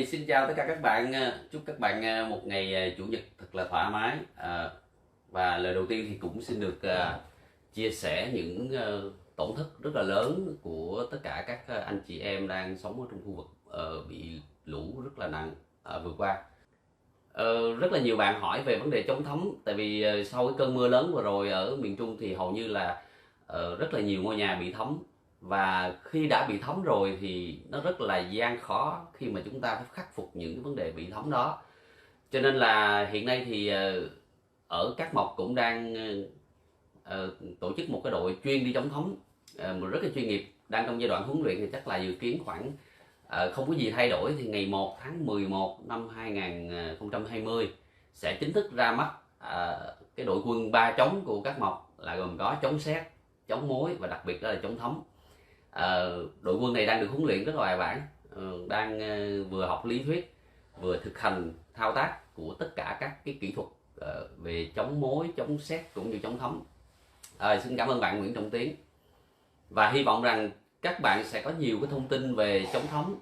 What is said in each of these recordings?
Xin chào tất cả các bạn, chúc các bạn một ngày chủ nhật thật là thoải mái. Và lời đầu tiên thì cũng xin được chia sẻ những tổn thất rất là lớn của tất cả các anh chị em đang sống ở trong khu vực bị lũ rất là nặng vừa qua. Rất là nhiều bạn hỏi về vấn đề chống thấm, tại vì sau cái cơn mưa lớn vừa rồi ở miền Trung thì hầu như là rất là nhiều ngôi nhà bị thấm, và khi đã bị thấm rồi thì nó rất là gian khó khi mà chúng ta phải khắc phục những cái vấn đề bị thấm đó. Cho nên là hiện nay thì ở Cát Mộc cũng đang tổ chức một cái đội chuyên đi chống thấm, rất là chuyên nghiệp, đang trong giai đoạn huấn luyện, thì chắc là dự kiến khoảng không có gì thay đổi thì ngày 1 tháng 11 năm 2020 sẽ chính thức ra mắt cái đội quân ba chống của Cát Mộc, là gồm có chống sét, chống mối và đặc biệt đó là chống thấm. Đội quân này đang được huấn luyện rất là bài bản, đang vừa học lý thuyết vừa thực hành thao tác của tất cả các cái kỹ thuật về chống mối, chống sét cũng như chống thấm. Xin cảm ơn bạn Nguyễn Trọng Tiến, và hy vọng rằng các bạn sẽ có nhiều cái thông tin về chống thấm,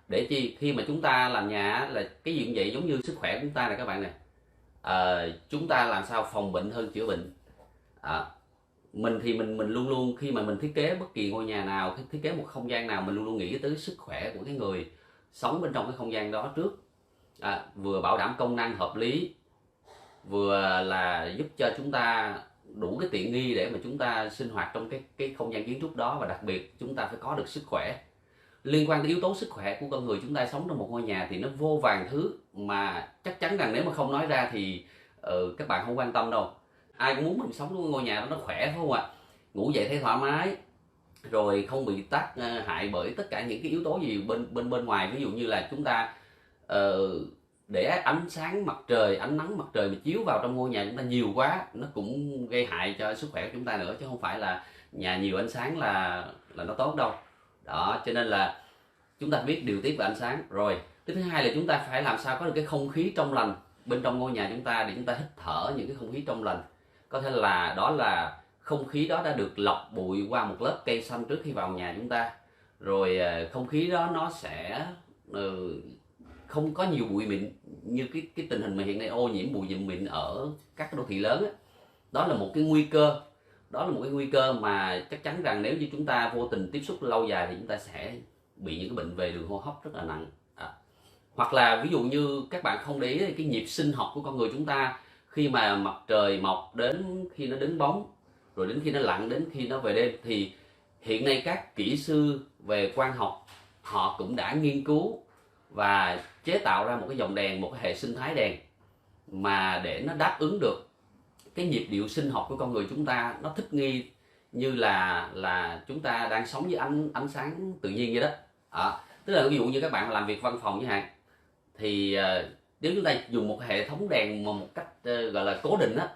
để chi khi mà chúng ta làm nhà là cái gì cũng vậy, giống như sức khỏe của chúng ta này các bạn này. Chúng ta làm sao phòng bệnh hơn chữa bệnh. Mình thì mình luôn luôn khi mà mình thiết kế bất kỳ ngôi nhà nào, thiết kế một không gian nào, mình luôn luôn nghĩ tới sức khỏe của cái người sống bên trong cái không gian đó trước. Vừa bảo đảm công năng hợp lý, vừa là giúp cho chúng ta đủ cái tiện nghi để mà chúng ta sinh hoạt trong cái không gian kiến trúc đó, và đặc biệt chúng ta phải có được sức khỏe. Liên quan tới yếu tố sức khỏe của con người chúng ta sống trong một ngôi nhà thì nó vô vàn thứ mà chắc chắn rằng nếu mà không nói ra thì các bạn không quan tâm đâu. Ai cũng muốn mình sống trong ngôi nhà đó nó khỏe, phải không ạ? Ngủ dậy thấy thoải mái, rồi không bị tác hại bởi tất cả những cái yếu tố gì bên ngoài. Ví dụ như là chúng ta ờ, để ánh sáng mặt trời, ánh nắng mặt trời mà chiếu vào trong ngôi nhà chúng ta nhiều quá, nó cũng gây hại cho sức khỏe của chúng ta nữa, chứ không phải là nhà nhiều ánh sáng là nó tốt đâu. Đó, cho nên là chúng ta biết điều tiết về ánh sáng. Rồi cái thứ hai là chúng ta phải làm sao có được cái không khí trong lành bên trong ngôi nhà chúng ta, để chúng ta hít thở những cái không khí trong lành. Có thể là đó là không khí đó đã được lọc bụi qua một lớp cây xanh trước khi vào nhà chúng ta, rồi không khí đó nó sẽ không có nhiều bụi mịn như cái tình hình mà hiện nay ô nhiễm bụi mịn ở các đô thị lớn á. Đó là một cái nguy cơ, đó là một cái nguy cơ mà chắc chắn rằng nếu như chúng ta vô tình tiếp xúc lâu dài thì chúng ta sẽ bị những cái bệnh về đường hô hấp rất là nặng. Hoặc là ví dụ như các bạn không để ý cái nhịp sinh học của con người chúng ta, khi mà mặt trời mọc đến khi nó đứng bóng, rồi đến khi nó lặn, đến khi nó về đêm, thì hiện nay các kỹ sư về quang học họ cũng đã nghiên cứu và chế tạo ra một cái dòng đèn, một cái hệ sinh thái đèn mà để nó đáp ứng được cái nhịp điệu sinh học của con người chúng ta, nó thích nghi như là chúng ta đang sống với ánh sáng tự nhiên vậy đó. Tức là ví dụ như các bạn làm việc văn phòng chẳng hạn, thì nếu chúng ta dùng một hệ thống đèn mà một cách gọi là cố định á,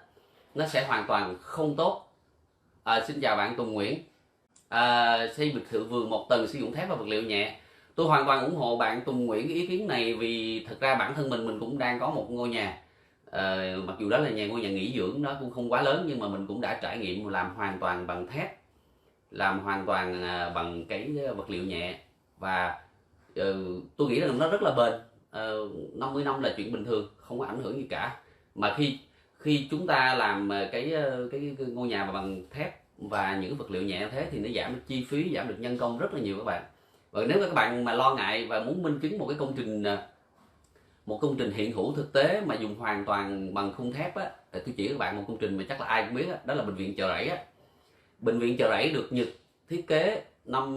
nó sẽ hoàn toàn không tốt. Xin chào bạn Tùng Nguyễn. Xây biệt thự vườn một tầng sử dụng thép và vật liệu nhẹ. Tôi hoàn toàn ủng hộ bạn Tùng Nguyễn cái ý kiến này, vì thật ra bản thân mình cũng đang có một ngôi nhà. Mặc dù đó là ngôi nhà nghỉ dưỡng, nó cũng không quá lớn, nhưng mà mình cũng đã trải nghiệm làm hoàn toàn bằng thép, làm hoàn toàn bằng cái vật liệu nhẹ, và tôi nghĩ rằng nó rất là bền. 50 năm là chuyện bình thường, không có ảnh hưởng gì cả. Mà khi khi chúng ta làm cái ngôi nhà bằng thép và những vật liệu nhẹ thế thì nó giảm được chi phí, giảm được nhân công rất là nhiều các bạn. Và nếu các bạn mà lo ngại và muốn minh chứng một công trình hiện hữu thực tế mà dùng hoàn toàn bằng khung thép á, thì tôi chỉ các bạn một công trình mà chắc là ai cũng biết đó là bệnh viện Chợ Rẫy á. Bệnh viện Chợ Rẫy được Nhật thiết kế năm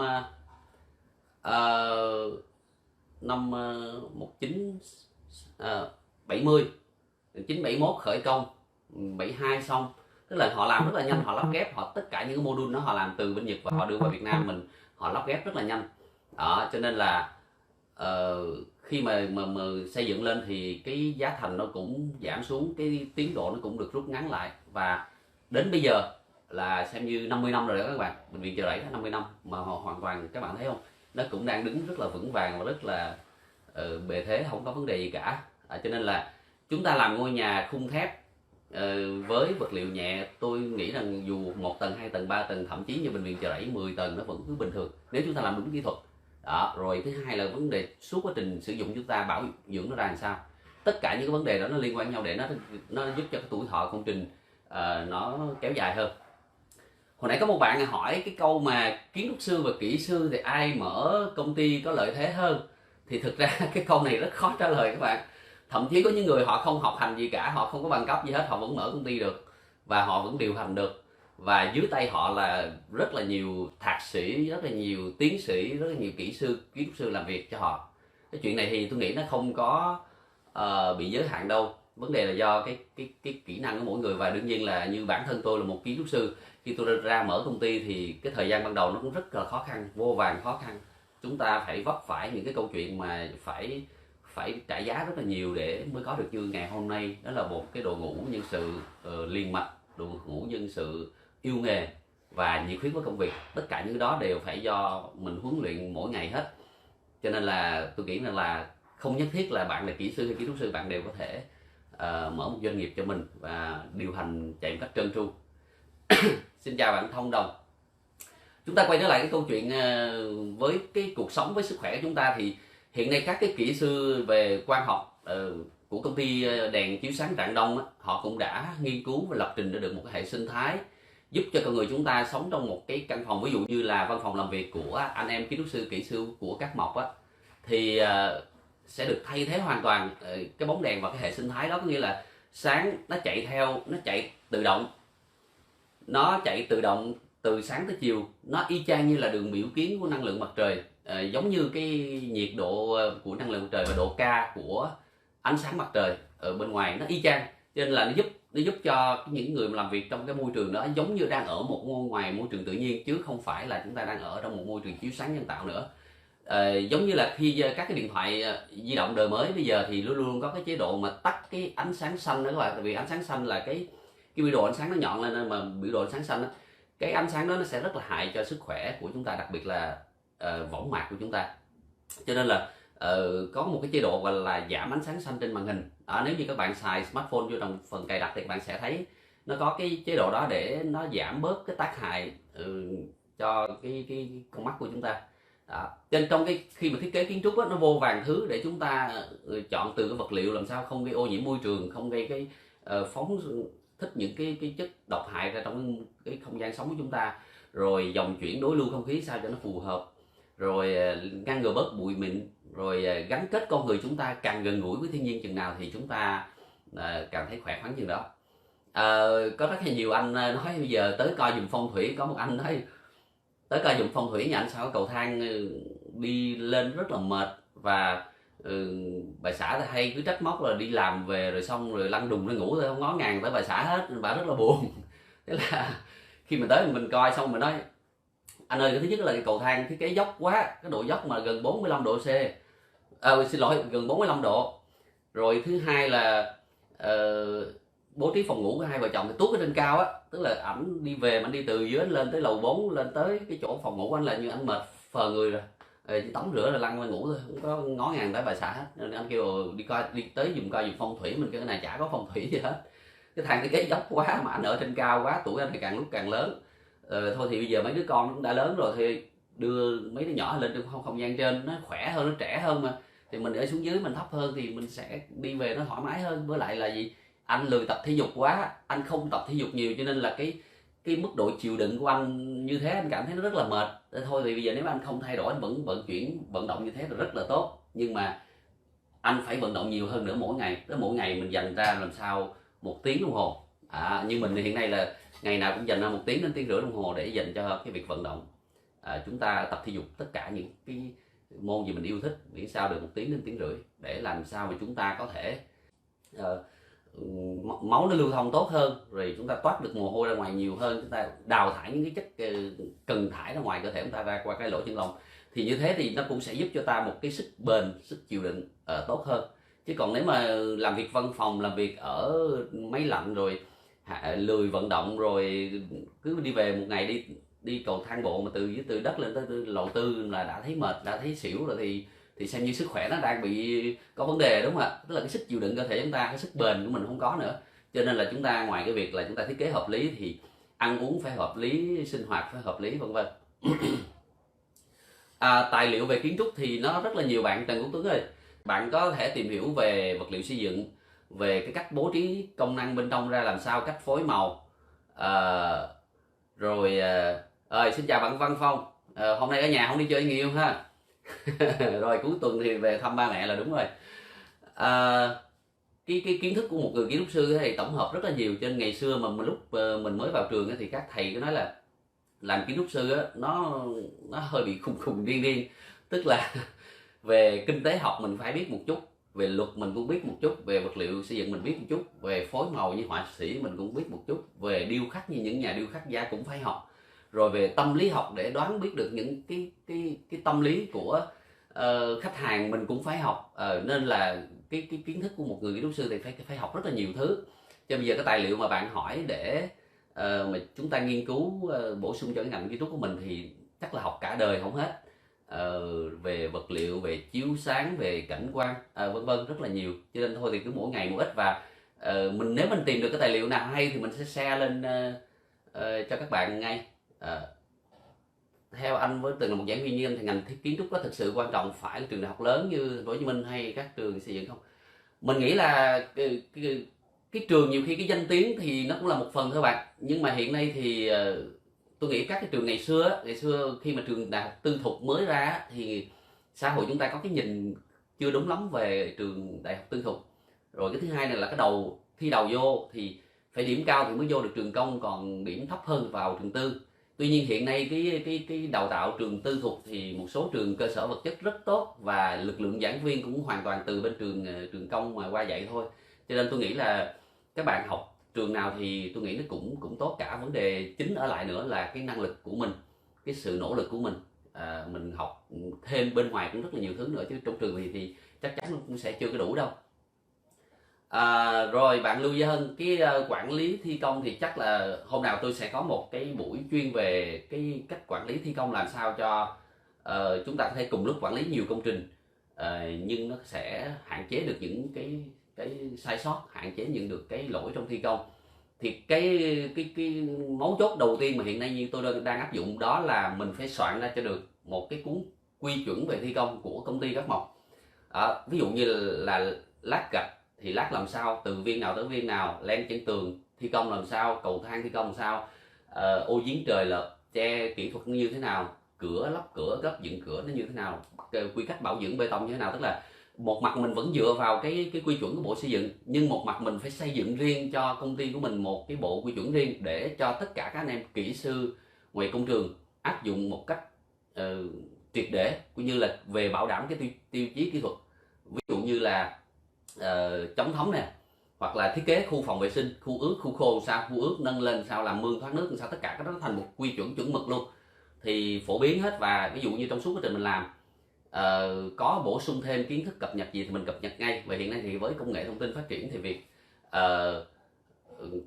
năm 1970, 1971 khởi công, 72 xong. Tức là họ làm rất là nhanh, họ lắp ghép, tất cả những cái module đó họ làm từ bên Nhật và họ đưa vào Việt Nam mình, họ lắp ghép rất là nhanh. Đó, cho nên là khi mà xây dựng lên thì cái giá thành nó cũng giảm xuống, cái tiến độ nó cũng được rút ngắn lại, và đến bây giờ là xem như 50 năm rồi đó các bạn. Bệnh viện Chợ Rẫy 50 năm mà họ hoàn toàn, các bạn thấy không, nó cũng đang đứng rất là vững vàng và rất là bề thế, không có vấn đề gì cả. Cho nên là chúng ta làm ngôi nhà khung thép với vật liệu nhẹ, tôi nghĩ rằng dù 1 tầng, 2 tầng, 3 tầng, thậm chí như bệnh viện Chợ Rẫy 10 tầng nó vẫn cứ bình thường nếu chúng ta làm đúng kỹ thuật. đó. Rồi thứ hai là vấn đề suốt quá trình sử dụng chúng ta bảo dưỡng nó ra làm sao. Tất cả những cái vấn đề đó nó liên quan nhau để nó giúp cho cái tuổi thọ công trình nó kéo dài hơn. Hồi nãy có một bạn hỏi cái câu mà kiến trúc sư và kỹ sư thì ai mở công ty có lợi thế hơn, thì thực ra cái câu này rất khó trả lời các bạn. Thậm chí có những người họ không học hành gì cả, họ không có bằng cấp gì hết, họ vẫn mở công ty được và họ vẫn điều hành được, và dưới tay họ là rất là nhiều thạc sĩ, rất là nhiều tiến sĩ, rất là nhiều kỹ sư, kiến trúc sư làm việc cho họ. Cái chuyện này thì tôi nghĩ nó không có bị giới hạn đâu, vấn đề là do cái kỹ năng của mỗi người. Và đương nhiên là như bản thân tôi là một kiến trúc sư, khi tôi ra mở công ty thì cái thời gian ban đầu nó cũng rất là khó khăn, vô vàn khó khăn. Chúng ta phải vấp phải những cái câu chuyện mà phải trả giá rất là nhiều để mới có được như ngày hôm nay. Đó là một cái đội ngũ nhân sự liền mạch, đội ngũ nhân sự yêu nghề và nhiệt huyết với công việc. Tất cả những cái đó đều phải do mình huấn luyện mỗi ngày hết. Cho nên là tôi nghĩ rằng là không nhất thiết là bạn là kỹ sư hay kiến trúc sư bạn đều có thể mở một doanh nghiệp cho mình và điều hành chạy một cách trơn tru. Xin chào bạn Thông Đồng. Chúng ta quay trở lại cái câu chuyện với cái cuộc sống, với sức khỏe của chúng ta, thì hiện nay các cái kỹ sư về quang học của công ty đèn chiếu sáng Rạng Đông họ cũng đã nghiên cứu và lập trình ra được một cái hệ sinh thái giúp cho con người chúng ta sống trong một cái căn phòng, ví dụ như là văn phòng làm việc của anh em kiến trúc sư, kỹ sư của các mộc thì sẽ được thay thế hoàn toàn cái bóng đèn và cái hệ sinh thái đó. Có nghĩa là sáng nó chạy tự động từ sáng tới chiều, nó y chang như là đường biểu kiến của năng lượng mặt trời, giống như cái nhiệt độ của năng lượng mặt trời và độ K của ánh sáng mặt trời ở bên ngoài, nó y chang. Cho nên là nó giúp cho những người mà làm việc trong cái môi trường đó giống như đang ở một ngoài môi trường tự nhiên, chứ không phải là chúng ta đang ở trong một môi trường chiếu sáng nhân tạo nữa. Giống như là khi các cái điện thoại di động đời mới bây giờ thì luôn luôn có cái chế độ mà tắt cái ánh sáng xanh đó các bạn. Tại vì ánh sáng xanh là cái biểu đồ ánh sáng nó nhọn lên, nên mà biểu đồ ánh sáng xanh đó, cái ánh sáng đó nó sẽ rất là hại cho sức khỏe của chúng ta, đặc biệt là võng mạc của chúng ta. Cho nên là có một cái chế độ gọi là giảm ánh sáng xanh trên màn hình. Nếu như các bạn xài smartphone vô trong phần cài đặt thì bạn sẽ thấy nó có cái chế độ đó để nó giảm bớt cái tác hại cho cái con mắt của chúng ta. Đó. Trên trong khi mà thiết kế kiến trúc nó vô vàn thứ để chúng ta chọn từ cái vật liệu làm sao không gây ô nhiễm môi trường, không gây cái phóng thích những cái chất độc hại ra trong cái không gian sống của chúng ta, rồi dòng chuyển đối lưu không khí sao cho nó phù hợp, rồi ngăn ngừa bớt bụi mịn, rồi gắn kết con người chúng ta càng gần gũi với thiên nhiên chừng nào thì chúng ta càng thấy khỏe khoắn chừng đó. Có rất là nhiều anh nói bây giờ tới coi giùm phong thủy. Có một anh nói tới coi giùm phong thủy nhà anh sao có cầu thang đi lên rất là mệt, và bà xã thì hay cứ trách móc là đi làm về rồi xong rồi lăn đùng ra ngủ thôi, không ngó ngàng tới bà xã hết, bà rất là buồn. Thế là khi mình tới mình coi xong mình nói anh ơi, cái thứ nhất là cái cầu thang thiết kế dốc quá, cái độ dốc mà gần 45 độ C, xin lỗi, gần 45 độ. Rồi thứ hai là bố trí phòng ngủ của hai vợ chồng thì tuốt ở trên cao á, tức là ảnh đi về mà anh đi từ dưới anh lên tới lầu 4, lên tới cái chỗ phòng ngủ của anh là như anh mệt phờ người rồi, chỉ tắm rửa rồi lăn lên ngủ thôi, không có ngó ngàng tới bà xã hết. Nên anh kêu đi tới coi giùm phong thủy. Mình kêu cái này chả có phong thủy gì hết, cái thang thiết kế dốc quá mà anh ở trên cao quá, tuổi anh thì càng lúc càng lớn. Thôi thì bây giờ mấy đứa con cũng đã lớn rồi thì đưa mấy đứa nhỏ lên trong không gian trên, nó khỏe hơn, nó trẻ hơn mà, thì mình ở xuống dưới mình thấp hơn thì mình sẽ đi về nó thoải mái hơn. Với lại là gì, anh lười tập thể dục quá, anh không tập thể dục nhiều, cho nên là cái mức độ chịu đựng của anh như thế, anh cảm thấy nó rất là mệt. Thôi thì bây giờ nếu anh không thay đổi, anh vẫn vận động như thế là rất là tốt, nhưng mà anh phải vận động nhiều hơn nữa mỗi ngày. Tới mỗi ngày mình dành ra làm sao 1 tiếng đồng hồ. Như mình thì hiện nay là ngày nào cũng dành ra 1 tiếng đến 1,5 tiếng đồng hồ để dành cho cái việc vận động. Chúng ta tập thể dục tất cả những cái môn gì mình yêu thích, miễn sao được 1 tiếng đến 1,5 tiếng, để làm sao mà chúng ta có thể máu nó lưu thông tốt hơn, rồi chúng ta toát được mồ hôi ra ngoài nhiều hơn, chúng ta đào thải những cái chất cần thải ra ngoài cơ thể chúng ta ra qua cái lỗ chân lông. Thì như thế thì nó cũng sẽ giúp cho ta một cái sức bền, sức chịu đựng tốt hơn. Chứ còn nếu mà làm việc văn phòng, làm việc ở máy lạnh rồi lười vận động, rồi cứ đi về một ngày đi cầu thang bộ mà từ đất lên tới lầu 4 là đã thấy mệt, đã thấy xỉu rồi, thì xem như sức khỏe nó đang bị có vấn đề, đúng không ạ? Tức là cái sức chịu đựng cơ thể chúng ta, cái sức bền của mình không có nữa. Cho nên là chúng ta ngoài cái việc là chúng ta thiết kế hợp lý thì ăn uống phải hợp lý, sinh hoạt phải hợp lý, vân vân. Tài liệu về kiến trúc thì nó rất là nhiều bạn Trần Quốc Tuấn ơi. Bạn có thể tìm hiểu về vật liệu xây dựng, về cái cách bố trí công năng bên trong ra làm sao, cách phối màu. Ờ, rồi xin chào bạn Văn Phong. Hôm nay ở nhà không đi chơi nhiều ha. Rồi cuối tuần thì về thăm ba mẹ là đúng rồi. Ờ, cái kiến thức của một người kiến trúc sư thì tổng hợp rất là nhiều, trên ngày xưa mà lúc mình mới vào trường thì các thầy có nói là làm kiến trúc sư nó hơi bị khùng khùng điên điên, tức là về kinh tế học mình phải biết một chút, về luật mình cũng biết một chút, về vật liệu xây dựng mình biết một chút, về phối màu như họa sĩ mình cũng biết một chút, về điêu khắc như những nhà điêu khắc gia cũng phải học, rồi về tâm lý học để đoán biết được những cái tâm lý của khách hàng mình cũng phải học. Nên là cái kiến thức của một người kiến trúc sư thì phải học rất là nhiều thứ. Cho bây giờ cái tài liệu mà bạn hỏi để mà chúng ta nghiên cứu bổ sung cho cái ngành kiến trúc của mình thì chắc là học cả đời không hết. Về vật liệu, về chiếu sáng, về cảnh quan, vân vân rất là nhiều, cho nên thôi thì cứ mỗi ngày một ít. Và nếu mình tìm được cái tài liệu nào hay thì mình sẽ share lên cho các bạn ngay. Theo anh, với từng là một giảng viên như anh thì ngành kiến trúc có thực sự quan trọng phải là trường đại học lớn như thành phố Hồ Chí Minh hay các trường xây dựng không? Mình nghĩ là cái trường nhiều khi cái danh tiếng thì nó cũng là một phần thôi bạn, nhưng mà hiện nay thì tôi nghĩ các cái trường ngày xưa khi mà trường đại học tư thục mới ra thì xã hội chúng ta có cái nhìn chưa đúng lắm về trường đại học tư thục. Rồi cái thứ hai này là cái thi đầu vô thì phải điểm cao thì mới vô được trường công, còn điểm thấp hơn vào trường tư. Tuy nhiên hiện nay cái đào tạo trường tư thục thì một số trường cơ sở vật chất rất tốt và lực lượng giảng viên cũng hoàn toàn từ bên trường công mà qua dạy thôi. Cho nên tôi nghĩ là các bạn học trường nào thì tôi nghĩ nó cũng tốt cả. Vấn đề chính ở lại nữa là cái năng lực của mình, cái sự nỗ lực của mình. Mình học thêm bên ngoài cũng rất là nhiều thứ nữa, chứ trong trường thì chắc chắn nó cũng sẽ chưa có đủ đâu. Rồi bạn Lưu Gia Hân, cái quản lý thi công thì chắc là hôm nào tôi sẽ có một cái buổi chuyên về cái cách quản lý thi công, làm sao cho chúng ta có thể cùng lúc quản lý nhiều công trình, nhưng nó sẽ hạn chế được những cái sai sót, hạn chế những được cái lỗi trong thi công. Thì cái mấu chốt đầu tiên mà hiện nay như tôi đang áp dụng đó là mình phải soạn ra cho được một cái cuốn quy chuẩn về thi công của công ty Các Mộc. Ví dụ như là lát gạch thì lát làm sao, từ viên nào tới viên nào, len trên tường thi công làm sao, cầu thang thi công làm sao, ô giếng trời lợp che kỹ thuật như thế nào, cửa lắp cửa gấp dựng cửa nó như thế nào, quy cách bảo dưỡng bê tông như thế nào. Tức là một mặt mình vẫn dựa vào cái quy chuẩn của Bộ Xây dựng, nhưng một mặt mình phải xây dựng riêng cho công ty của mình một cái bộ quy chuẩn riêng để cho tất cả các anh em kỹ sư ngoài công trường áp dụng một cách triệt để, cũng như là về bảo đảm cái tiêu chí kỹ thuật. Ví dụ như là chống thấm nè, hoặc là thiết kế khu phòng vệ sinh, khu ướt khu khô sao, khu ướt nâng lên sao, làm mương thoát nước sao, tất cả cái đó thành một quy chuẩn chuẩn mực luôn thì phổ biến hết. Và ví dụ như trong suốt quá trình mình làm có bổ sung thêm kiến thức cập nhật gì thì mình cập nhật ngay. Và hiện nay thì với công nghệ thông tin phát triển thì việc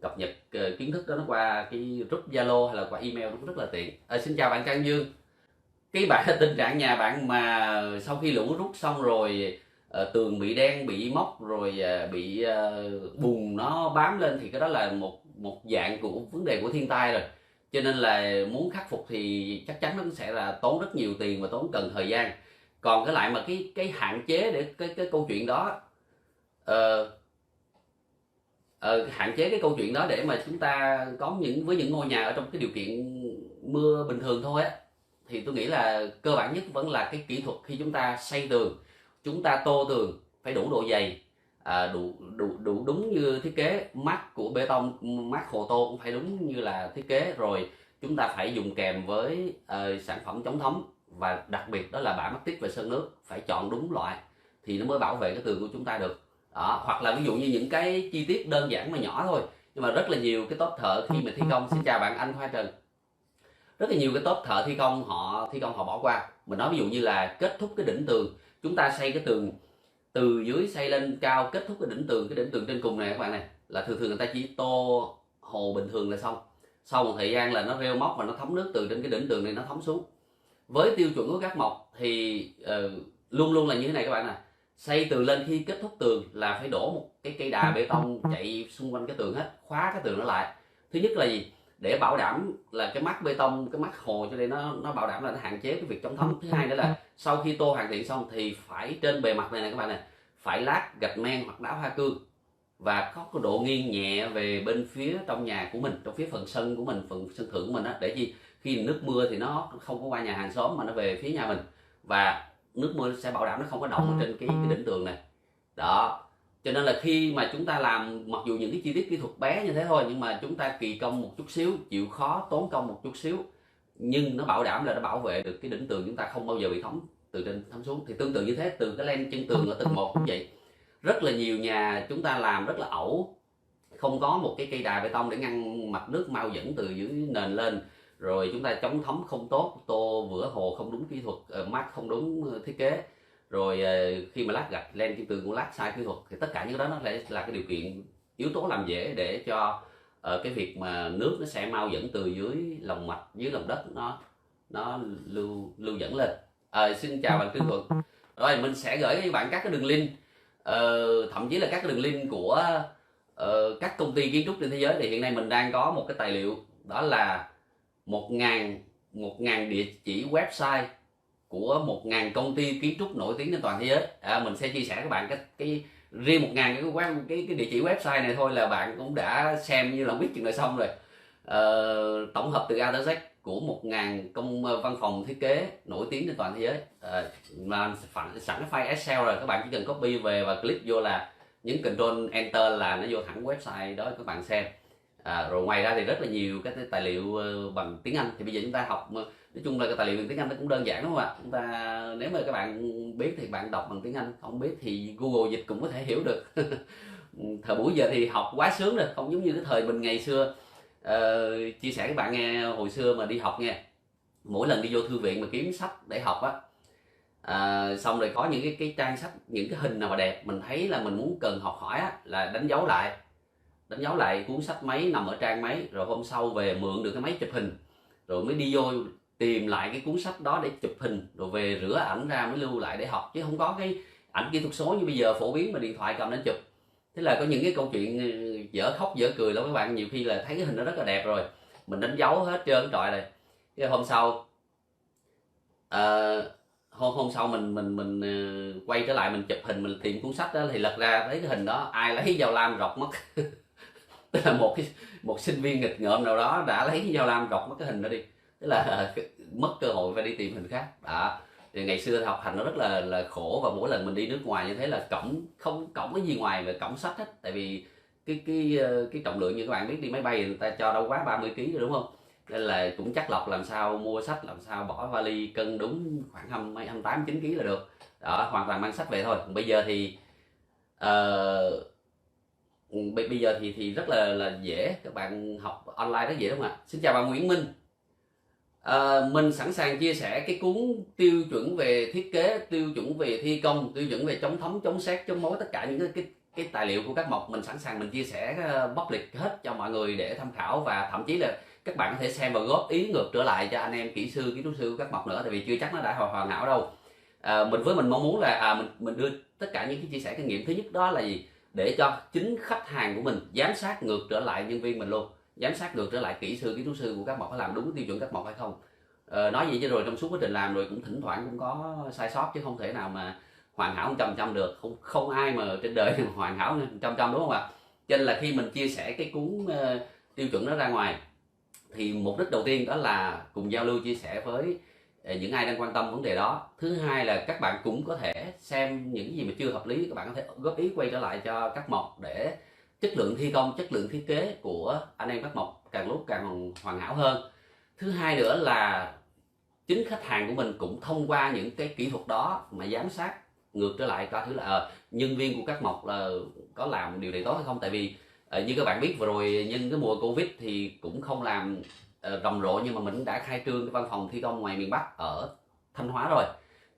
cập nhật kiến thức đó nó qua cái group Zalo hay là qua email nó cũng rất là tiện. Xin chào bạn Trang Dương. Cái tình trạng nhà bạn mà sau khi lũ rút xong rồi tường bị đen, bị mốc, rồi bị bùn nó bám lên thì cái đó là một dạng của vấn đề của thiên tai rồi. Cho nên là muốn khắc phục thì chắc chắn nó sẽ là tốn rất nhiều tiền và cần thời gian. Còn cái lại mà cái hạn chế để cái câu chuyện đó hạn chế cái câu chuyện đó để mà chúng ta có với những ngôi nhà ở trong cái điều kiện mưa bình thường thôi á, thì tôi nghĩ là cơ bản nhất vẫn là cái kỹ thuật. Khi chúng ta xây tường, chúng ta tô tường phải đủ độ dày, đủ đúng như thiết kế, mát của bê tông, mát hồ tô cũng phải đúng như là thiết kế. Rồi chúng ta phải dùng kèm với sản phẩm chống thấm, và đặc biệt đó là bã mastic và sơn nước phải chọn đúng loại thì nó mới bảo vệ cái tường của chúng ta được. Hoặc là ví dụ như những cái chi tiết đơn giản mà nhỏ thôi, nhưng mà rất là nhiều cái top thợ khi mà thi công. Xin chào bạn Anh Hoa Trần. Rất là nhiều cái top thợ thi công họ bỏ qua. Mình nói ví dụ như là kết thúc cái đỉnh tường, chúng ta xây cái tường từ dưới xây lên cao, kết thúc cái đỉnh tường trên cùng này các bạn này, là thường thường người ta chỉ tô hồ bình thường là xong. Sau một thời gian là nó rêu móc và nó thấm nước từ trên cái đỉnh tường này nó thấm xuống. Với tiêu chuẩn của Các Mộc thì luôn luôn là như thế này các bạn nè. Xây tường lên, khi kết thúc tường là phải đổ một cái cây đà bê tông chạy xung quanh cái tường hết, khóa cái tường nó lại. Thứ nhất là gì? để bảo đảm là cái mắt bê tông, cái mắt hồ, cho nên nó bảo đảm là nó hạn chế cái việc chống thấm. Thứ hai nữa là sau khi tô hoàn thiện xong thì phải trên bề mặt này này các bạn này phải lát gạch men hoặc đá hoa cương, và có cái độ nghiêng nhẹ về bên phía trong nhà của mình, trong phía phần sân của mình, phần sân thượng của mình á, để chi khi nước mưa thì nó không có qua nhà hàng xóm mà nó về phía nhà mình, và nước mưa sẽ bảo đảm nó không có đọng ở trên cái đỉnh tường này đó. Cho nên là khi mà chúng ta làm, mặc dù những cái chi tiết kỹ thuật bé như thế thôi, nhưng mà chúng ta kỳ công một chút xíu, chịu khó tốn công một chút xíu, nhưng nó bảo đảm là nó bảo vệ được cái đỉnh tường chúng ta không bao giờ bị thấm từ trên thấm xuống. Thì tương tự như thế, từ cái len chân tường ở tầng 1 cũng vậy. Rất là nhiều nhà chúng ta làm rất là ẩu, không có một cái cây đài bê tông để ngăn mặt nước mau dẫn từ dưới nền lên, rồi chúng ta chống thấm không tốt, tô vữa hồ không đúng kỹ thuật, mát không đúng thiết kế, rồi khi mà lát gạch lên trên tường cũng lát sai kỹ thuật, thì tất cả những cái đó nó lại là cái điều kiện, yếu tố làm dễ để cho cái việc mà nước nó sẽ mau dẫn từ dưới lòng mạch, dưới lòng đất, nó lưu dẫn lên. Xin chào bạn Trương Thuận. Rồi mình sẽ gửi cho bạn các cái đường link, thậm chí là các cái đường link của các công ty kiến trúc trên thế giới. Thì hiện nay mình đang có một cái tài liệu, đó là 1.000 địa chỉ website của 1.000 công ty kiến trúc nổi tiếng trên toàn thế giới. Mình sẽ chia sẻ các bạn cái riêng 1.000 cái địa chỉ website này thôi là bạn cũng đã xem như là biết chuyện này xong rồi. Tổng hợp từ A tới Z của 1.000 văn phòng thiết kế nổi tiếng trên toàn thế giới, mà sẵn cái file Excel rồi, các bạn chỉ cần copy về và click vô là nhấn Ctrl Enter là nó vô thẳng website đó các bạn xem. Rồi ngoài ra thì rất là nhiều các tài liệu bằng tiếng Anh. Thì bây giờ chúng ta học, nói chung là cái tài liệu bằng tiếng Anh nó cũng đơn giản đúng không ạ? Chúng ta nếu mà các bạn biết thì bạn đọc bằng tiếng Anh, không biết thì Google dịch cũng có thể hiểu được. Thời buổi giờ thì học quá sướng rồi, không giống như cái thời mình ngày xưa. Chia sẻ các bạn nghe, hồi xưa mà đi học nghe, mỗi lần đi vô thư viện mà kiếm sách để học á, xong rồi có những cái trang sách, những cái hình nào mà đẹp mình thấy là mình muốn cần học hỏi á, là đánh dấu lại cuốn sách mấy, nằm ở trang mấy, rồi hôm sau về mượn được cái máy chụp hình, rồi mới đi vô tìm lại cái cuốn sách đó để chụp hình, rồi về rửa ảnh ra mới lưu lại để học, chứ không có cái ảnh kỹ thuật số như bây giờ phổ biến mà điện thoại cầm lên chụp. Thế là có những cái câu chuyện dở khóc dở cười lắm các bạn. Nhiều khi là thấy cái hình nó rất là đẹp rồi, mình đánh dấu hết trơn trọi này, cái hôm sau hôm sau mình quay trở lại mình chụp hình, mình tìm cuốn sách đó thì lật ra thấy cái hình đó ai lấy dao lam rọc mất. Tức là một sinh viên nghịch ngợm nào đó đã lấy dao lam rọc mất cái hình đó đi, tức là mất cơ hội phải đi tìm hình khác đó. Thì ngày xưa học hành nó rất là khổ, và mỗi lần mình đi nước ngoài như thế là không cổng cái gì ngoài về cổng sách hết. Tại vì cái trọng lượng như các bạn biết, đi máy bay người ta cho đâu quá 30 kg rồi đúng không, nên là cũng chắc lọc làm sao mua sách, làm sao bỏ vali cân đúng khoảng 28 9 kg là được đó, hoàn toàn mang sách về thôi. Bây giờ thì bây giờ thì rất là dễ, các bạn học online rất dễ đúng không ạ? Xin chào bạn Nguyễn Minh. Mình sẵn sàng chia sẻ cái cuốn tiêu chuẩn về thiết kế, tiêu chuẩn về thi công, tiêu chuẩn về chống thấm, chống sét, chống mối, tất cả những cái tài liệu của các mộc mình sẵn sàng mình chia sẻ public hết cho mọi người để tham khảo, và thậm chí là các bạn có thể xem và góp ý ngược trở lại cho anh em kỹ sư, kiến trúc sư của các mộc nữa, tại vì chưa chắc nó đã hoàn hảo đâu. Mình mong muốn là mình đưa tất cả những cái chia sẻ kinh nghiệm. Thứ nhất đó là gì? Để cho chính khách hàng của mình giám sát ngược trở lại nhân viên mình luôn, giám sát ngược trở lại kỹ sư, kiến trúc sư của các mộc có làm đúng tiêu chuẩn các mộc hay không. Nói vậy chứ rồi trong suốt quá trình làm rồi cũng thỉnh thoảng cũng có sai sót, chứ không thể nào mà hoàn hảo 100% được, không ai mà trên đời hoàn hảo 100% đúng không ạ? Cho nên là khi mình chia sẻ cái cuốn tiêu chuẩn đó ra ngoài thì mục đích đầu tiên đó là cùng giao lưu chia sẻ với những ai đang quan tâm vấn đề đó. Thứ hai là các bạn cũng có thể xem những gì mà chưa hợp lý, các bạn có thể góp ý quay trở lại cho các mộc để chất lượng thi công, chất lượng thiết kế của anh em các mộc càng lúc càng hoàn hảo hơn. Thứ hai nữa là chính khách hàng của mình cũng thông qua những cái kỹ thuật đó mà giám sát ngược trở lại coi thử là nhân viên của các mộc là có làm điều này tốt hay không. Tại vì như các bạn biết vừa rồi nhân cái mùa Covid thì cũng không làm rầm rộ, nhưng mà mình đã khai trương cái văn phòng thi công ngoài miền Bắc ở Thanh Hóa rồi.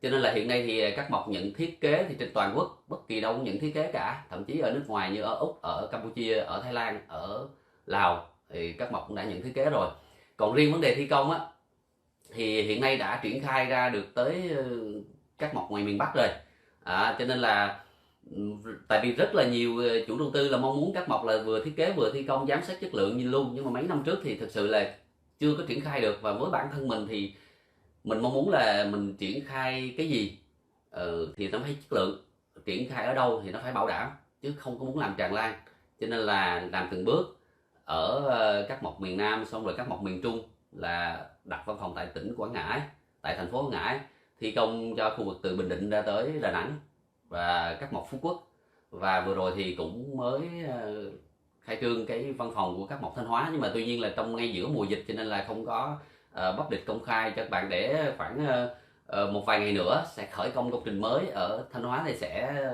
Cho nên là hiện nay thì các mộc nhận thiết kế thì trên toàn quốc bất kỳ đâu cũng nhận thiết kế cả, thậm chí ở nước ngoài như ở Úc, ở Campuchia, ở Thái Lan, ở Lào thì các mộc cũng đã nhận thiết kế rồi. Còn riêng vấn đề thi công á thì hiện nay đã triển khai ra được tới các mộc ngoài miền Bắc rồi. Cho nên là Tại vì rất là nhiều chủ đầu tư là mong muốn Cát Mộc là vừa thiết kế vừa thi công giám sát chất lượng nhìn luôn, nhưng mà mấy năm trước thì thực sự là chưa có triển khai được. Và với bản thân mình thì mình mong muốn là mình triển khai cái gì thì nó phải chất lượng, triển khai ở đâu thì nó phải bảo đảm, chứ không có muốn làm tràn lan. Cho nên là làm từng bước ở Cát Mộc miền Nam, xong rồi Cát Mộc miền Trung là đặt văn phòng tại tỉnh Quảng Ngãi, tại thành phố Quảng Ngãi, thi công cho khu vực từ Bình Định ra tới Đà Nẵng và Cát Mộc Phú Quốc. Và vừa rồi thì cũng mới khai trương cái văn phòng của Cát Mộc Thanh Hóa, nhưng mà tuy nhiên là trong ngay giữa mùa dịch cho nên là không có public công khai cho các bạn, để khoảng một vài ngày nữa sẽ khởi công công trình mới ở Thanh Hóa thì sẽ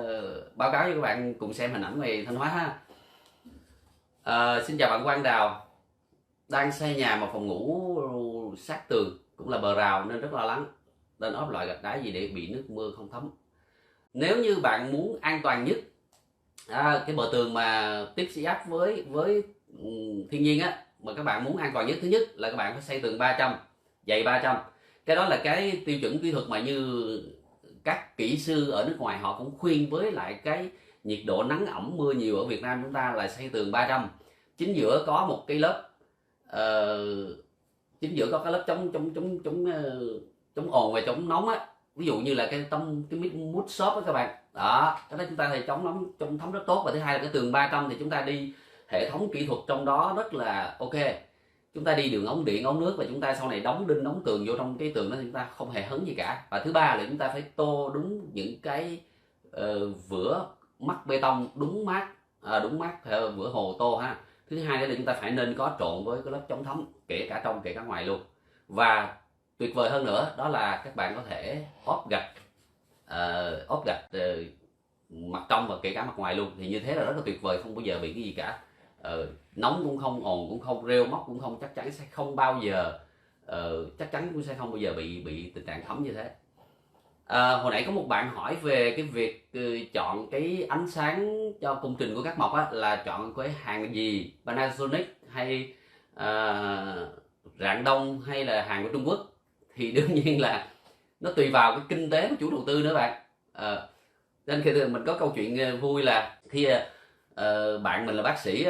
báo cáo cho các bạn cùng xem hình ảnh về Thanh Hóa ha. Xin chào bạn Quang Đào, đang xây nhà mà phòng ngủ sát tường, cũng là bờ rào nên rất lo lắng, nên ốp loại gạch đá gì để bị nước mưa không thấm. Nếu như bạn muốn an toàn nhất, cái bờ tường mà tiếp xi áp với thiên nhiên á, mà các bạn muốn an toàn nhất, thứ nhất là các bạn phải xây tường 300, dày 300. Cái đó là cái tiêu chuẩn kỹ thuật mà như các kỹ sư ở nước ngoài họ cũng khuyên, với lại cái nhiệt độ nắng ẩm mưa nhiều ở Việt Nam chúng ta là xây tường 300. Chính giữa có một cái lớp chính giữa có cái lớp chống ồn và chống nóng á, ví dụ như là cái mút xốp đó các bạn, đó cái đó chúng ta thì chống nóng chống thấm rất tốt. Và thứ hai là cái tường 300 thì chúng ta đi hệ thống kỹ thuật trong đó rất là ok, chúng ta đi đường ống điện ống nước, và chúng ta sau này đóng đinh đóng tường vô trong cái tường đó chúng ta không hề hấn gì cả. Và thứ ba là chúng ta phải tô đúng những cái vữa mắc bê tông đúng mát, đúng mát vữa hồ tô ha. Thứ hai nữa là chúng ta phải nên có trộn với cái lớp chống thấm, kể cả trong kể cả ngoài luôn. Và tuyệt vời hơn nữa đó là các bạn có thể ốp gạch mặt trong và kể cả mặt ngoài luôn, thì như thế là rất là tuyệt vời, không bao giờ bị cái gì cả. Nóng cũng không, ồn cũng không, rêu móc cũng không, chắc chắn sẽ không bao giờ chắc chắn cũng sẽ không bao giờ bị tình trạng thấm như thế. Hồi nãy có một bạn hỏi về cái việc chọn cái ánh sáng cho công trình của Cát Mộc á, là chọn cái hàng gì, Panasonic hay Rạng Đông hay là hàng của Trung Quốc, thì đương nhiên là nó tùy vào cái kinh tế của chủ đầu tư nữa bạn. Nên khi mình có câu chuyện vui là khi bạn mình là bác sĩ,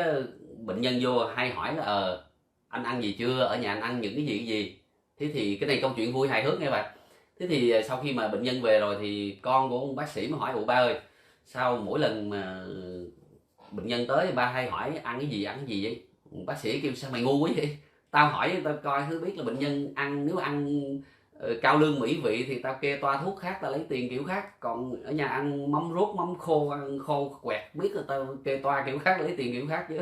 bệnh nhân vô hay hỏi là anh ăn gì chưa, ở nhà anh ăn những cái gì. Thế thì cái này câu chuyện vui hài hước nghe bạn. Thế thì sau khi mà bệnh nhân về rồi thì con của ông bác sĩ mới hỏi: ủa ba ơi, sao mỗi lần mà bệnh nhân tới ba hay hỏi ăn cái gì vậy? Bác sĩ kêu sao mày ngu quá vậy, tao hỏi tao coi thứ biết là bệnh nhân ăn, nếu ăn cao lương mỹ vị thì tao kê toa thuốc khác, tao lấy tiền kiểu khác, còn ở nhà ăn mắm ruốc mắm khô, ăn khô quẹt biết là tao kê toa kiểu khác, lấy tiền kiểu khác chứ.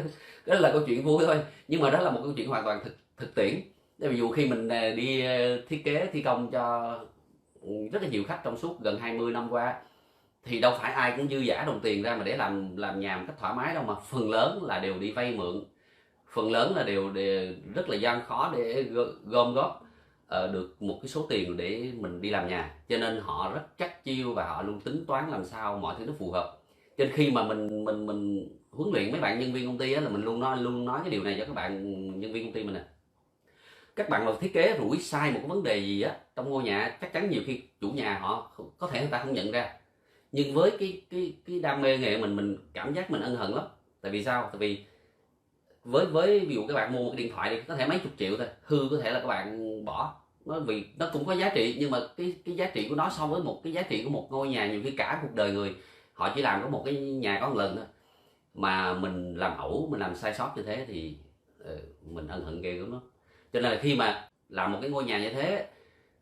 Đó là câu chuyện vui thôi, nhưng mà đó là một câu chuyện hoàn toàn thực tiễn. Ví dụ khi mình đi thiết kế thi công cho rất là nhiều khách trong suốt gần 20 năm qua, thì đâu phải ai cũng dư dả đồng tiền ra mà để làm nhà một cách thoải mái đâu, mà phần lớn là đều đi vay mượn, phần lớn là đều rất là gian khó để gom góp được một cái số tiền để mình đi làm nhà. Cho nên họ rất chắc chiêu và họ luôn tính toán làm sao mọi thứ nó phù hợp. Cho nên khi mà mình huấn luyện mấy bạn nhân viên công ty á, là mình luôn nói cái điều này cho các bạn nhân viên công ty mình nè. Các bạn mà thiết kế rủi sai một cái vấn đề gì á trong ngôi nhà, chắc chắn nhiều khi chủ nhà họ có thể người ta không nhận ra, nhưng với cái đam mê nghề mình cảm giác mình ân hận lắm. Tại vì sao? Tại vì với ví dụ các bạn mua một cái điện thoại đi, có thể mấy chục triệu thôi, hư có thể là các bạn bỏ nó, vì nó cũng có giá trị, nhưng mà cái giá trị của nó so với một cái giá trị của một ngôi nhà nhiều khi cả cuộc đời người họ chỉ làm có một cái nhà có một lần thôi, mà mình làm ẩu, mình làm sai sót như thế thì mình ân hận ghê lắm đó. Cho nên là khi mà làm một cái ngôi nhà như thế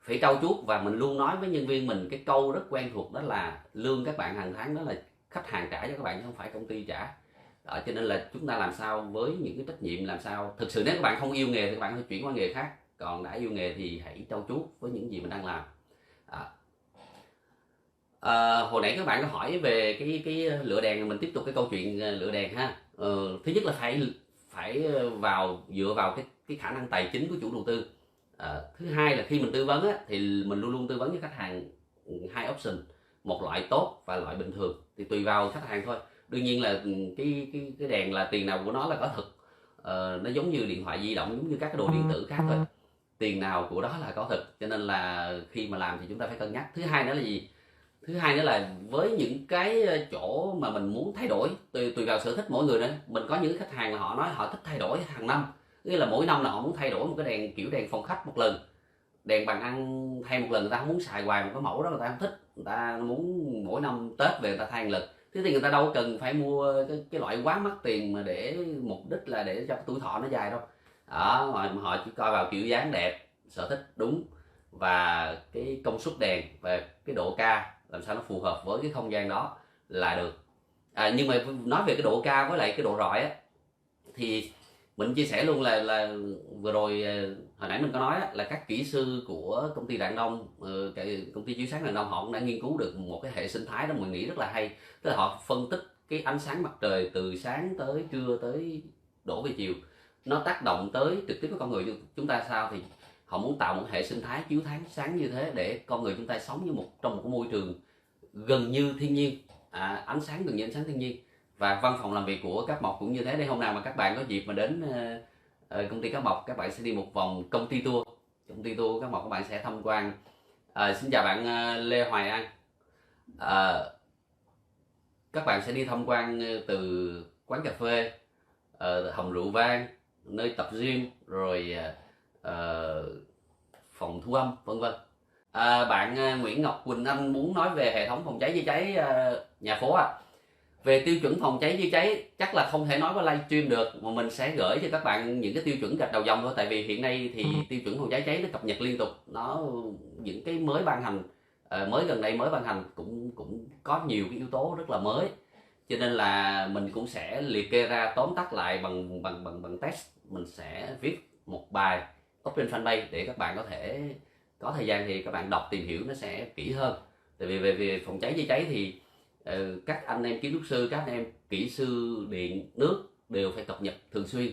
phải trau chuốt, và mình luôn nói với nhân viên mình cái câu rất quen thuộc, đó là lương các bạn hàng tháng đó là khách hàng trả cho các bạn chứ không phải công ty trả. Đó, cho nên là chúng ta làm sao với những cái trách nhiệm, làm sao thực sự nếu các bạn không yêu nghề thì các bạn phải chuyển qua nghề khác, còn đã yêu nghề thì hãy trau chuốt với những gì mình đang làm. Hồi nãy các bạn có hỏi về cái lửa đèn, mình tiếp tục cái câu chuyện lửa đèn ha. Thứ nhất là phải dựa vào cái khả năng tài chính của chủ đầu tư. Thứ hai là khi mình tư vấn á, thì mình luôn luôn tư vấn với khách hàng hai option, một loại tốt và loại bình thường, thì tùy vào khách hàng thôi. Đương nhiên là cái đèn là tiền nào của nó là có thực, nó giống như điện thoại di động, giống như các cái đồ điện tử khác thôi, tiền nào của đó là có thực. Cho nên là khi mà làm thì chúng ta phải cân nhắc. Thứ hai nữa là gì? Thứ hai nữa là với những cái chỗ mà mình muốn thay đổi, tùy vào sở thích mỗi người nữa. Mình có những khách hàng là họ nói họ thích thay đổi hàng năm, nghĩa là mỗi năm là họ muốn thay đổi một cái đèn, kiểu đèn phòng khách một lần, đèn bàn ăn thay một lần, người ta không muốn xài hoài một cái mẫu đó, người ta không thích, người ta muốn mỗi năm Tết về người ta thay một lần. Thế thì người ta đâu cần phải mua cái loại quá mắc tiền mà để mục đích là để cho tuổi thọ nó dài đâu. Đó, họ chỉ coi vào kiểu dáng đẹp, sở thích đúng, và cái công suất đèn và cái độ ca làm sao nó phù hợp với cái không gian đó là được. Nhưng mà nói về cái độ cao với lại cái độ rọi á, thì mình chia sẻ luôn là vừa rồi hồi nãy mình có nói á, là các kỹ sư của công ty Rạng Đông, công ty chiếu sáng Rạng Đông, họ cũng đã nghiên cứu được một cái hệ sinh thái đó mình nghĩ rất là hay. Tức là họ phân tích cái ánh sáng mặt trời từ sáng tới trưa tới đổ về chiều, nó tác động tới trực tiếp với con người chúng ta sao. Thì họ muốn tạo một hệ sinh thái chiếu sáng như thế để con người chúng ta sống như trong một cái môi trường gần như thiên nhiên, ánh sáng gần như ánh sáng thiên nhiên. Và văn phòng làm việc của Cát Mộc cũng như thế. Đây, hôm nào mà các bạn có dịp mà đến công ty Cát Mộc, các bạn sẽ đi một vòng công ty tour. Công ty tour Cát Mộc, các bạn sẽ tham quan. Xin chào bạn Lê Hoài An. Các bạn sẽ đi tham quan từ quán cà phê, hầm rượu vang, nơi tập gym, rồi phòng thu âm, vân vân. Bạn Nguyễn Ngọc Quỳnh Anh muốn nói về hệ thống phòng cháy chữa cháy nhà phố à. Về tiêu chuẩn phòng cháy chữa cháy chắc là không thể nói qua livestream được, mà mình sẽ gửi cho các bạn những cái tiêu chuẩn gạch đầu dòng thôi. Tại vì hiện nay thì tiêu chuẩn phòng cháy cháy nó cập nhật liên tục, nó những cái mới ban hành, mới gần đây mới ban hành cũng có nhiều cái yếu tố rất là mới, cho nên là mình cũng sẽ liệt kê ra tóm tắt lại bằng text. Mình sẽ viết một bài up trên fanpage để các bạn có thể có thời gian thì các bạn đọc tìm hiểu nó sẽ kỹ hơn. Tại vì về phòng cháy chữa cháy thì các anh em kiến trúc sư, các anh em kỹ sư điện nước đều phải cập nhật thường xuyên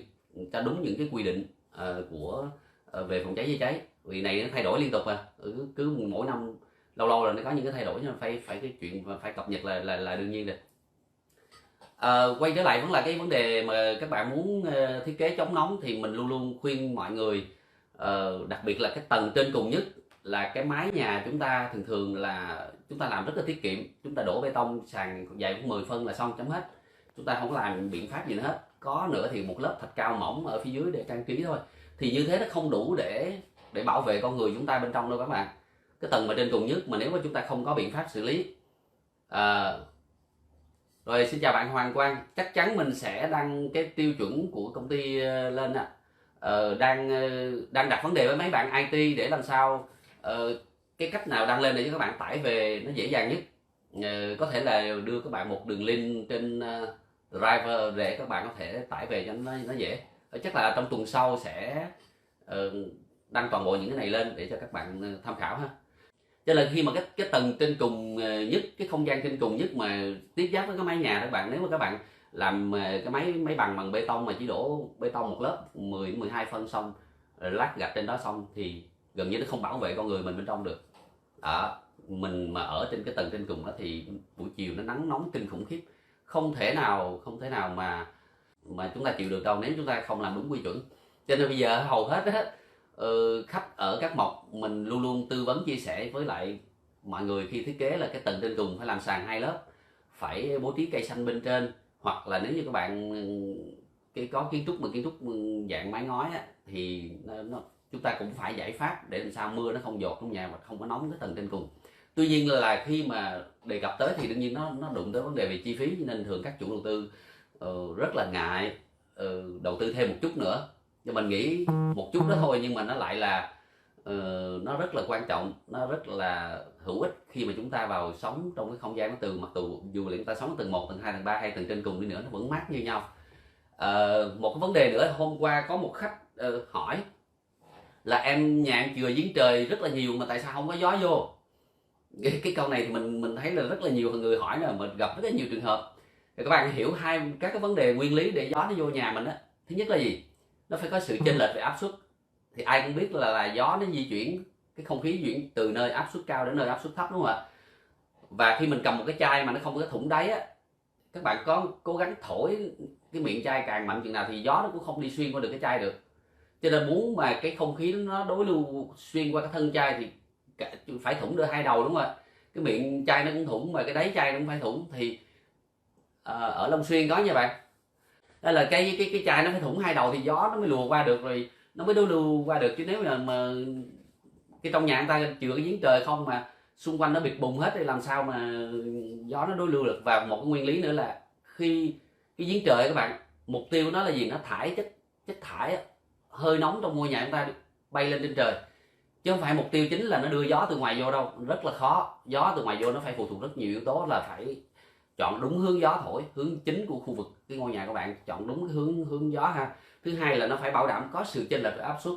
cho đúng những cái quy định của về phòng cháy chữa cháy. Vì này nó thay đổi liên tục cứ mỗi năm lâu lâu là nó có những cái thay đổi, nhưng phải cái chuyện mà phải cập nhật là đương nhiên rồi. Quay trở lại vẫn là cái vấn đề mà các bạn muốn thiết kế chống nóng, thì mình luôn luôn khuyên mọi người, đặc biệt là cái tầng trên cùng nhất là cái mái nhà chúng ta thường thường là chúng ta làm rất là tiết kiệm. Chúng ta đổ bê tông sàn dày khoảng 10 phân là xong, chấm hết. Chúng ta không làm biện pháp gì nữa hết. Có nữa thì một lớp thạch cao mỏng ở phía dưới để trang trí thôi. Thì như thế nó không đủ để bảo vệ con người chúng ta bên trong đâu các bạn. Cái tầng mà trên cùng nhất mà nếu mà chúng ta không có biện pháp xử lý. Rồi, xin chào bạn Hoàng Quang. Chắc chắn mình sẽ đăng cái tiêu chuẩn của công ty lên ạ. Đang đặt vấn đề với mấy bạn IT để làm sao cái cách nào đăng lên để cho các bạn tải về nó dễ dàng nhất. Có thể là đưa các bạn một đường link trên driver để các bạn có thể tải về cho nó dễ. Chắc là trong tuần sau sẽ đăng toàn bộ những cái này lên để cho các bạn tham khảo ha. Cho nên khi mà cái tầng trên cùng nhất, cái không gian trên cùng nhất mà tiếp giáp với cái mái nhà các bạn, nếu mà các bạn làm cái máy bằng bê tông mà chỉ đổ bê tông một lớp 10-12 phân xong rồi lát gạch trên đó xong, thì gần như nó không bảo vệ con người mình bên trong được. Mình mà ở trên cái tầng trên cùng đó thì buổi chiều nó nắng nóng kinh khủng khiếp, không thể nào mà chúng ta chịu được đâu nếu chúng ta không làm đúng quy chuẩn. Cho nên bây giờ hầu hết á, khách ở Cát Mộc mình luôn luôn tư vấn chia sẻ với lại mọi người khi thiết kế là cái tầng trên cùng phải làm sàn 2 lớp, phải bố trí cây xanh bên trên, hoặc là nếu như các bạn có kiến trúc dạng mái ngói á, thì chúng ta cũng phải giải pháp để làm sao mưa nó không dột trong nhà và không có nóng cái tầng trên cùng. Tuy nhiên là khi mà đề cập tới thì đương nhiên nó đụng tới vấn đề về chi phí, nên thường các chủ đầu tư rất là ngại đầu tư thêm một chút nữa. Cho mình nghĩ một chút đó thôi, nhưng mà nó lại là nó rất là quan trọng, nó rất là hữu ích khi mà chúng ta vào sống trong cái không gian nó từ mặc dù là chúng ta sống tầng 1, tầng 2, tầng 3 hay tầng trên cùng đi nữa, nó vẫn mát như nhau. Một cái vấn đề nữa, hôm qua có một khách hỏi là nhà em chừa giếng trời rất là nhiều mà tại sao không có gió vô. Cái câu này thì mình thấy là rất là nhiều người hỏi, là mình gặp rất là nhiều trường hợp. Thì các bạn hiểu các cái vấn đề nguyên lý để gió nó vô nhà mình á. Thứ nhất là gì? Nó phải có sự chênh lệch về áp suất. Thì ai cũng biết là gió nó di chuyển, cái không khí di chuyển từ nơi áp suất cao đến nơi áp suất thấp, đúng không ạ? Và khi mình cầm một cái chai mà nó không có thủng đáy á, các bạn có cố gắng thổi cái miệng chai càng mạnh chừng nào thì gió nó cũng không đi xuyên qua được cái chai được. Cho nên muốn mà cái không khí nó đối lưu xuyên qua cái thân chai thì phải thủng được 2 đầu, đúng không ạ? cái miệng chai nó cũng thủng và cái đáy chai nó cũng phải thủng. Thì ở Long Xuyên có nha bạn, đó là cái chai nó phải thủng hai đầu thì gió nó mới lùa qua được, rồi nó mới đối lưu qua được. Chứ nếu mà cái trong nhà người ta chừa cái giếng trời không mà xung quanh nó bịt bùng hết thì làm sao mà gió nó đối lưu được. Và một cái nguyên lý nữa là khi cái giếng trời các bạn, mục tiêu của nó là gì? Nó thải chất thải hơi nóng trong ngôi nhà chúng ta bay lên trên trời, chứ không phải mục tiêu chính là nó đưa gió từ ngoài vô đâu. Rất là khó. Gió từ ngoài vô nó phải phụ thuộc rất nhiều yếu tố, là phải chọn đúng hướng gió thổi, hướng chính của khu vực cái ngôi nhà của bạn, chọn đúng cái hướng gió ha. Thứ hai là nó phải bảo đảm có sự chênh lệch áp suất,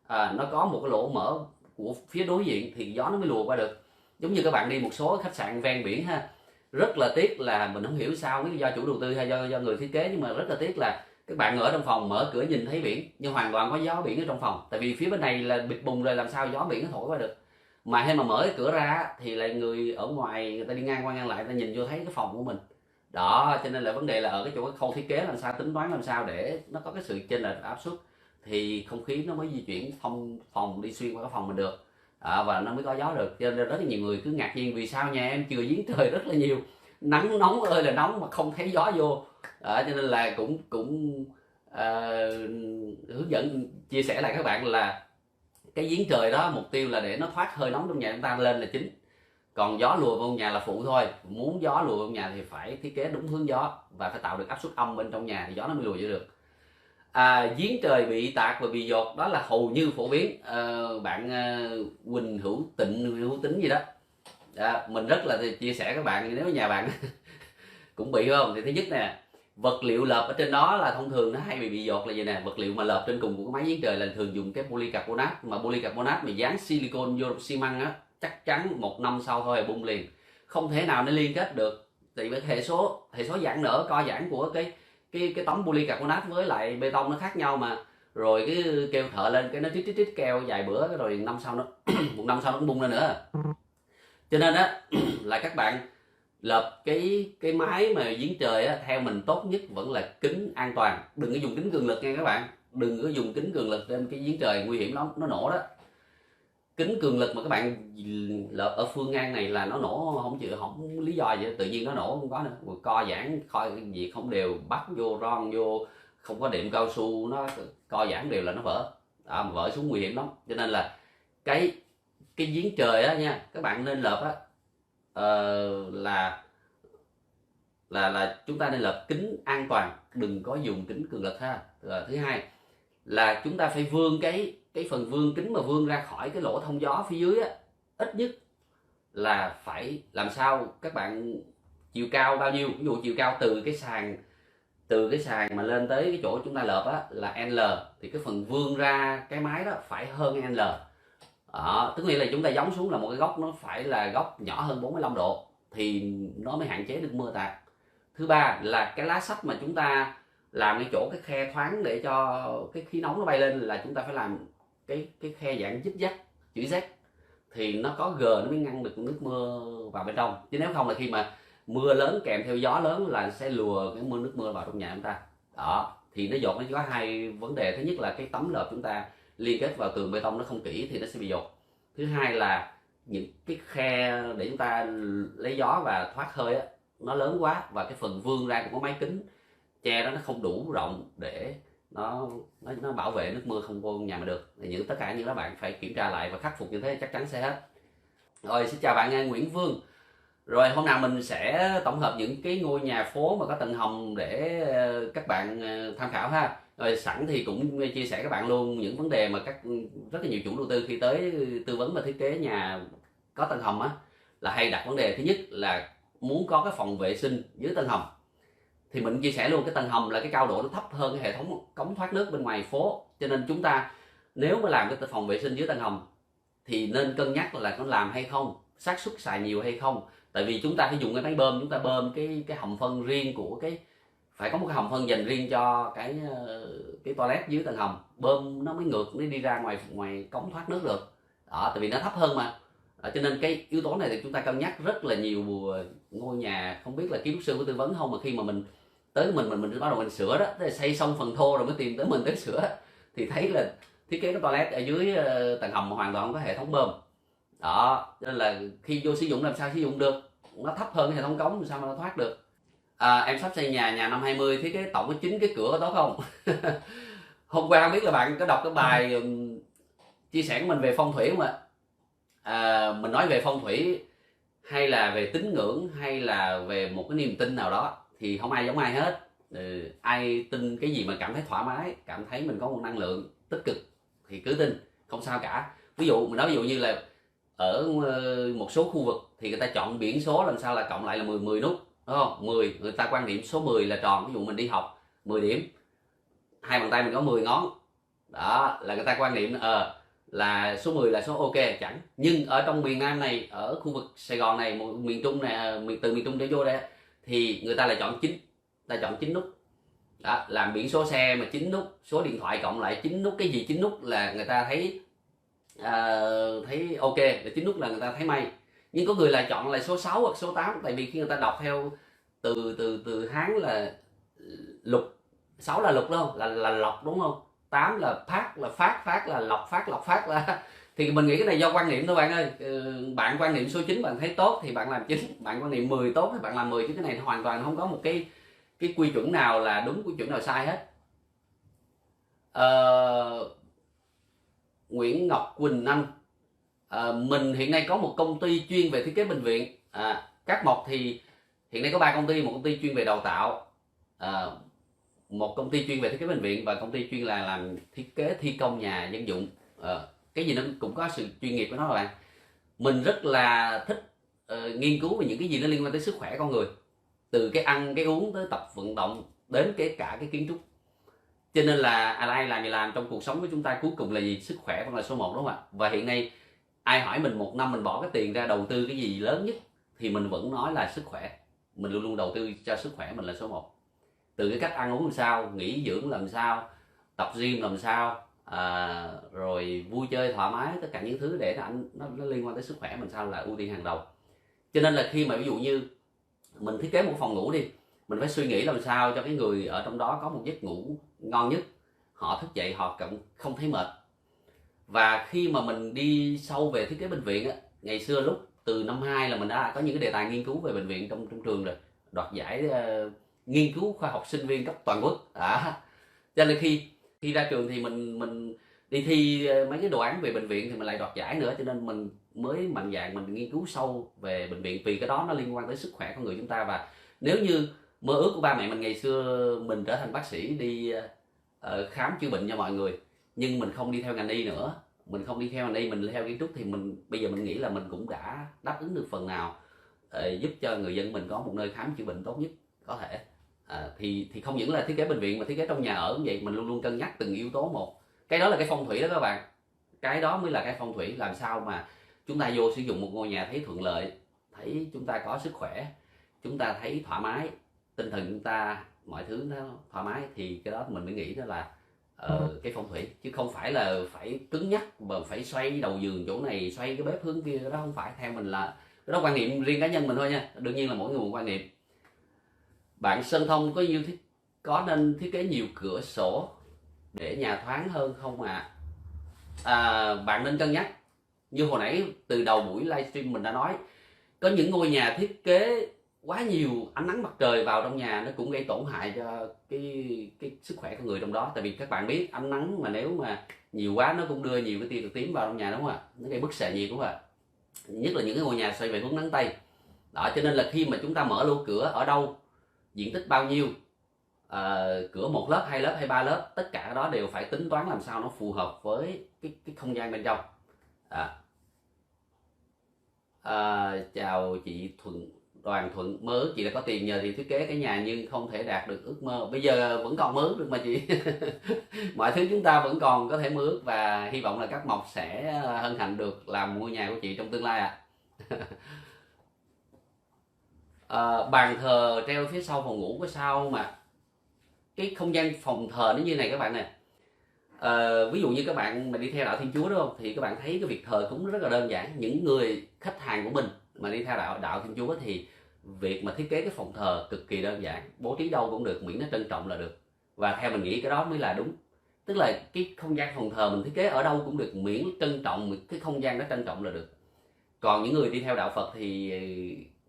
nó có một cái lỗ mở của phía đối diện thì gió nó mới lùa qua được. Giống như các bạn đi một số khách sạn ven biển ha, rất là tiếc là mình không hiểu sao, biết do chủ đầu tư hay do người thiết kế, nhưng mà rất là tiếc là các bạn ở trong phòng mở cửa nhìn thấy biển nhưng hoàn toàn có gió biển ở trong phòng, tại vì phía bên này là bịt bùng rồi, làm sao gió biển nó thổi qua được. Mà khi mà mở cái cửa ra thì lại người ở ngoài người ta đi ngang qua ngang lại, người ta nhìn vô thấy cái phòng của mình đó. Cho nên là vấn đề là ở cái chỗ cái khâu thiết kế làm sao, tính toán làm sao để nó có cái sự chênh lệch áp suất thì không khí nó mới di chuyển thông phòng đi xuyên qua cái phòng mình được, và nó mới có gió được. Cho nên rất là nhiều người cứ ngạc nhiên vì sao nhà em chừa giếng trời rất là nhiều, nắng nóng ơi là nóng mà không thấy gió vô. Cho nên là cũng hướng dẫn chia sẻ lại các bạn là cái giếng trời đó mục tiêu là để nó thoát hơi nóng trong nhà chúng ta lên là chính, còn gió lùa vào nhà là phụ thôi. Muốn gió lùa vào nhà thì phải thiết kế đúng hướng gió và phải tạo được áp suất âm bên trong nhà thì gió nó mới lùa vô được. Giếng trời bị tạc và bị dột đó là hầu như phổ biến. Bạn Quỳnh Hữu Tịnh Hữu Tính gì đó, mình rất là chia sẻ các bạn, nếu nhà bạn cũng bị không thì thứ nhất nè, vật liệu lợp ở trên đó là thông thường nó hay bị dột là gì nè. Vật liệu mà lợp trên cùng của cái máy giếng trời là thường dùng cái polycarbonate, mà polycarbonate mà dán silicon vô xi măng á, chắc chắn một năm sau thôi là bung liền, không thể nào nó liên kết được. Thì với hệ số giãn nở co giãn của cái tấm polycarbonate với lại bê tông nó khác nhau mà. Rồi cái kêu thợ lên cái nó trít keo vài bữa rồi năm sau nó một năm sau nó cũng bung lên nữa. Cho nên á là các bạn lợp cái máy mà giếng trời á, theo mình tốt nhất vẫn là kính an toàn. Đừng có dùng kính cường lực nha các bạn, đừng có dùng kính cường lực trên cái giếng trời, nguy hiểm lắm, nó nổ đó. Kính cường lực mà các bạn lợp ở phương ngang này là nó nổ không lý do gì, tự nhiên nó nổ không có nữa. Co giãn gì không đều, bắt vô ron vô không có đệm cao su, nó co giãn đều là nó vỡ, vỡ xuống nguy hiểm lắm. Cho nên là cái giếng trời á nha, các bạn nên lợp á, là chúng ta nên lợp kính an toàn, đừng có dùng kính cường lực ha. Rồi thứ hai là chúng ta phải vươn cái phần vươn kính mà vươn ra khỏi cái lỗ thông gió phía dưới á, ít nhất là phải làm sao các bạn chiều cao bao nhiêu, ví dụ chiều cao từ cái sàn mà lên tới cái chỗ chúng ta lợp á là L, thì cái phần vươn ra cái máy đó phải hơn L. Tức nghĩa là chúng ta gióng xuống là một cái góc nó phải là góc nhỏ hơn 45 độ thì nó mới hạn chế được mưa tạt. Thứ ba là cái lá sắt mà chúng ta làm cái chỗ cái khe thoáng để cho cái khí nóng nó bay lên, là chúng ta phải làm cái khe dạng zig zag, chữ Z, thì nó có G nó mới ngăn được nước mưa vào bên trong. Chứ nếu không là khi mà mưa lớn kèm theo gió lớn là sẽ lùa cái nước mưa vào trong nhà chúng ta. Thì nó dột, nó có hai vấn đề. Thứ nhất là cái tấm lợp chúng ta liên kết vào tường bê tông nó không kỹ thì nó sẽ bị dột. Thứ hai là những cái khe để chúng ta lấy gió và thoát hơi á, nó lớn quá, và cái phần vươn ra của máy kính che đó nó không đủ rộng để nó bảo vệ nước mưa không vô nhà mà được. Thì tất cả những các bạn phải kiểm tra lại và khắc phục như thế chắc chắn sẽ hết. Rồi, xin chào bạn Nguyễn Vương. Rồi hôm nào mình sẽ tổng hợp những cái ngôi nhà phố mà có tầng hầm để các bạn tham khảo ha. Rồi sẵn thì cũng chia sẻ các bạn luôn những vấn đề mà rất là nhiều chủ đầu tư khi tới tư vấn và thiết kế nhà có tầng hầm á, là hay đặt vấn đề. Thứ nhất là muốn có cái phòng vệ sinh dưới tầng hầm, thì mình chia sẻ luôn cái tầng hầm là cái cao độ nó thấp hơn cái hệ thống cống thoát nước bên ngoài phố. Cho nên chúng ta nếu mà làm cái phòng vệ sinh dưới tầng hầm thì nên cân nhắc là có làm hay không, xác suất xài nhiều hay không. Tại vì chúng ta phải dùng cái máy bơm, chúng ta bơm cái hầm phân riêng của phải có một cái hầm phân dành riêng cho cái toilet dưới tầng hầm, bơm nó mới ngược, nó đi ra ngoài cống thoát nước được. Tại vì nó thấp hơn mà. Cho nên cái yếu tố này thì chúng ta cân nhắc rất là nhiều. Ngôi nhà không biết là kiến trúc sư có tư vấn không, mà khi mà mình tới mình bắt đầu mình sửa đó, tức là xây xong phần thô rồi mới tìm tới mình tới sửa, thì thấy là thiết kế cái toilet ở dưới tầng hầm mà hoàn toàn không có hệ thống bơm. Đó nên là khi vô sử dụng làm sao sử dụng được, nó thấp hơn cái hệ thống cống làm sao mà nó thoát được. Em sắp xây nhà năm 20 thiết kế tổng có 9 cái cửa, có tốt không? Hôm qua không biết là bạn có đọc cái bài chia sẻ của mình về phong thủy không ạ? Mình nói về phong thủy hay là về tín ngưỡng hay là về một cái niềm tin nào đó thì không ai giống ai hết. Ai tin cái gì mà cảm thấy thoải mái, cảm thấy mình có một năng lượng tích cực thì cứ tin, không sao cả. Ví dụ mình nói ví dụ như là ở một số khu vực thì người ta chọn biển số làm sao là cộng lại là 10 nút, đúng không? 10, người ta quan điểm số 10 là tròn. Ví dụ mình đi học 10 điểm, hai bàn tay mình có 10 ngón, đó là người ta quan niệm là số 10 là số ok chẳng. Nhưng ở trong miền Nam này, ở khu vực Sài Gòn này, một miền Trung này, từ miền Trung trở vô đây thì người ta lại chọn 9, ta chọn 9 nút. Đó, làm biển số xe mà 9 nút, số điện thoại cộng lại 9 nút, cái gì 9 nút là người ta thấy thấy ok, để 9 nút là người ta thấy may. Nhưng có người lại chọn lại số 6 hoặc số 8, tại vì khi người ta đọc theo từ Hán là lục, 6 là lục đúng không, là lộc đúng không, 8 là phát, là phát là lộc phát là thì mình nghĩ cái này do quan niệm thôi bạn ơi. Bạn quan niệm số 9 bạn thấy tốt thì bạn làm 9, bạn quan niệm 10 tốt thì bạn làm 10, chứ cái này hoàn toàn không có một cái quy chuẩn nào là đúng, quy chuẩn nào sai hết. Nguyễn Ngọc Quỳnh Anh, mình hiện nay có một công ty chuyên về thiết kế bệnh viện. Các Mộc thì hiện nay có 3 công ty, một công ty chuyên về đào tạo, một công ty chuyên về thiết kế bệnh viện và công ty chuyên là làm thiết kế thi công nhà dân dụng. Cái gì nó cũng có sự chuyên nghiệp của nó các bạn. Mình rất là thích nghiên cứu về những cái gì nó liên quan tới sức khỏe con người, từ cái ăn cái uống tới tập vận động đến kể cả cái kiến trúc. Cho nên là ai làm gì làm, trong cuộc sống của chúng ta cuối cùng là gì? Sức khỏe vẫn là số 1 đúng không ạ? Và hiện nay ai hỏi mình một năm mình bỏ cái tiền ra đầu tư cái gì lớn nhất thì mình vẫn nói là sức khỏe. Mình luôn luôn đầu tư cho sức khỏe mình là số 1. Từ cái cách ăn uống làm sao, nghỉ dưỡng làm sao, tập gym làm sao, rồi vui chơi thoải mái, tất cả những thứ để nó liên quan tới sức khỏe mình sao là ưu tiên hàng đầu. Cho nên là khi mà ví dụ như mình thiết kế một phòng ngủ đi, mình phải suy nghĩ làm sao cho cái người ở trong đó có một giấc ngủ ngon nhất, họ thức dậy họ không thấy mệt. Và khi mà mình đi sâu về thiết kế bệnh viện á, ngày xưa lúc từ năm 2 là mình đã có những cái đề tài nghiên cứu về bệnh viện trong trường rồi, đoạt giải nghiên cứu khoa học sinh viên cấp toàn quốc. Cho nên khi ra trường thì mình đi thi mấy cái đồ án về bệnh viện thì mình lại đoạt giải nữa, cho nên mình mới mạnh dạn mình nghiên cứu sâu về bệnh viện, vì cái đó nó liên quan tới sức khỏe con người chúng ta. Và nếu như mơ ước của ba mẹ mình ngày xưa mình trở thành bác sĩ đi khám chữa bệnh cho mọi người, nhưng mình không đi theo ngành y nữa, mình không đi theo ngành y, mình theo kiến trúc, thì bây giờ mình nghĩ là mình cũng đã đáp ứng được phần nào giúp cho người dân mình có một nơi khám chữa bệnh tốt nhất có thể. Thì không những là thiết kế bệnh viện mà thiết kế trong nhà ở cũng vậy, mình luôn luôn cân nhắc từng yếu tố một. Cái đó là cái phong thủy đó các bạn, cái đó mới là cái phong thủy. Làm sao mà chúng ta vô sử dụng một ngôi nhà thấy thuận lợi, thấy chúng ta có sức khỏe, chúng ta thấy thoải mái, tinh thần chúng ta mọi thứ nó thoải mái, thì cái đó mình mới nghĩ đó là cái phong thủy, chứ không phải là phải cứng nhắc mà phải xoay đầu giường chỗ này, xoay cái bếp hướng kia. Cái đó không phải, theo mình là cái đó quan niệm riêng cá nhân mình thôi nha, đương nhiên là mỗi người một quan niệm. Bạn Sơn Thông có nên thiết kế nhiều cửa sổ để nhà thoáng hơn không ạ? Bạn nên cân nhắc. Như hồi nãy từ đầu buổi livestream mình đã nói, có những ngôi nhà thiết kế quá nhiều ánh nắng mặt trời vào trong nhà, nó cũng gây tổn hại cho cái sức khỏe của người trong đó. Tại vì các bạn biết ánh nắng mà nếu mà nhiều quá nó cũng đưa nhiều cái tia cực tím vào trong nhà đúng không ạ? Nó gây bức xạ nhiệt đúng không ạ? Nhất là những cái ngôi nhà xoay về hướng nắng tây. Đó, cho nên là khi mà chúng ta mở lỗ cửa ở đâu, diện tích bao nhiêu, cửa 1 lớp, 2 lớp hay 3 lớp, tất cả đó đều phải tính toán làm sao nó phù hợp với cái không gian bên trong. Chào chị Đoàn Thuận, mơ ước chị là có tiền nhờ thì thiết kế cái nhà nhưng không thể đạt được ước mơ. Bây giờ vẫn còn mơ ước được mà chị. Mọi thứ chúng ta vẫn còn có thể mơ ước, và hy vọng là các Mộc sẽ hân hạnh được làm ngôi nhà của chị trong tương lai ạ. Bàn thờ treo phía sau phòng ngủ có sao mà cái không gian phòng thờ nó như này các bạn nè. Ví dụ như các bạn mà đi theo đạo Thiên Chúa đúng không, thì các bạn thấy cái việc thờ cúng rất là đơn giản. Những người khách hàng của mình mà đi theo đạo Thiên Chúa thì việc mà thiết kế cái phòng thờ cực kỳ đơn giản, bố trí đâu cũng được, miễn nó trân trọng là được. Và theo mình nghĩ cái đó mới là đúng. Tức là cái không gian phòng thờ mình thiết kế ở đâu cũng được, miễn trân trọng, cái không gian nó trân trọng là được. Còn những người đi theo đạo Phật thì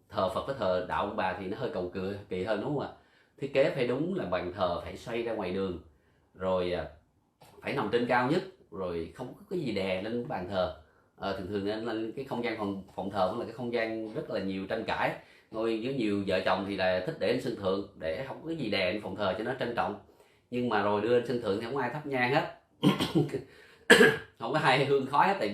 thờ Phật với thờ đạo ông bà thì nó hơi cầu kỳ hơn, đúng không ạ? Thiết kế phải đúng là bàn thờ phải xoay ra ngoài đường, rồi phải nằm trên cao nhất, rồi không có cái gì đè lên bàn thờ. Thường thường nên cái không gian phòng thờ cũng là cái không gian rất là nhiều tranh cãi. Ngồi với nhiều vợ chồng thì là thích để lên sân thượng để không có cái gì đè lên phòng thờ cho nó trân trọng, nhưng mà rồi đưa lên sân thượng thì không ai thắp nhang hết. Không có ai hương khói hết, thì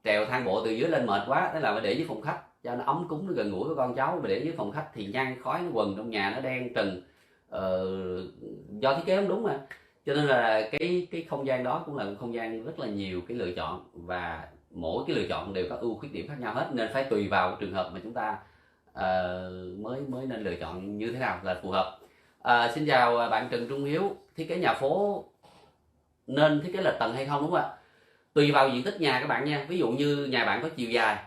trèo thang bộ từ dưới lên mệt quá, thế là phải để dưới phòng khách cho nó ấm cúng, nó gần gũi với con cháu. Mà để dưới phòng khách thì nhang khói nó quần trong nhà, nó đen trần, do thiết kế không đúng mà. Cho nên là cái không gian đó cũng là một không gian rất là nhiều cái lựa chọn, và mỗi cái lựa chọn đều có ưu khuyết điểm khác nhau hết, nên phải tùy vào trường hợp mà chúng ta mới nên lựa chọn như thế nào là phù hợp. Xin chào bạn Trần Trung Hiếu. Thiết kế nhà phố nên thiết kế lệch tầng hay không, đúng không ạ? Tùy vào diện tích nhà các bạn nha. Ví dụ như nhà bạn có chiều dài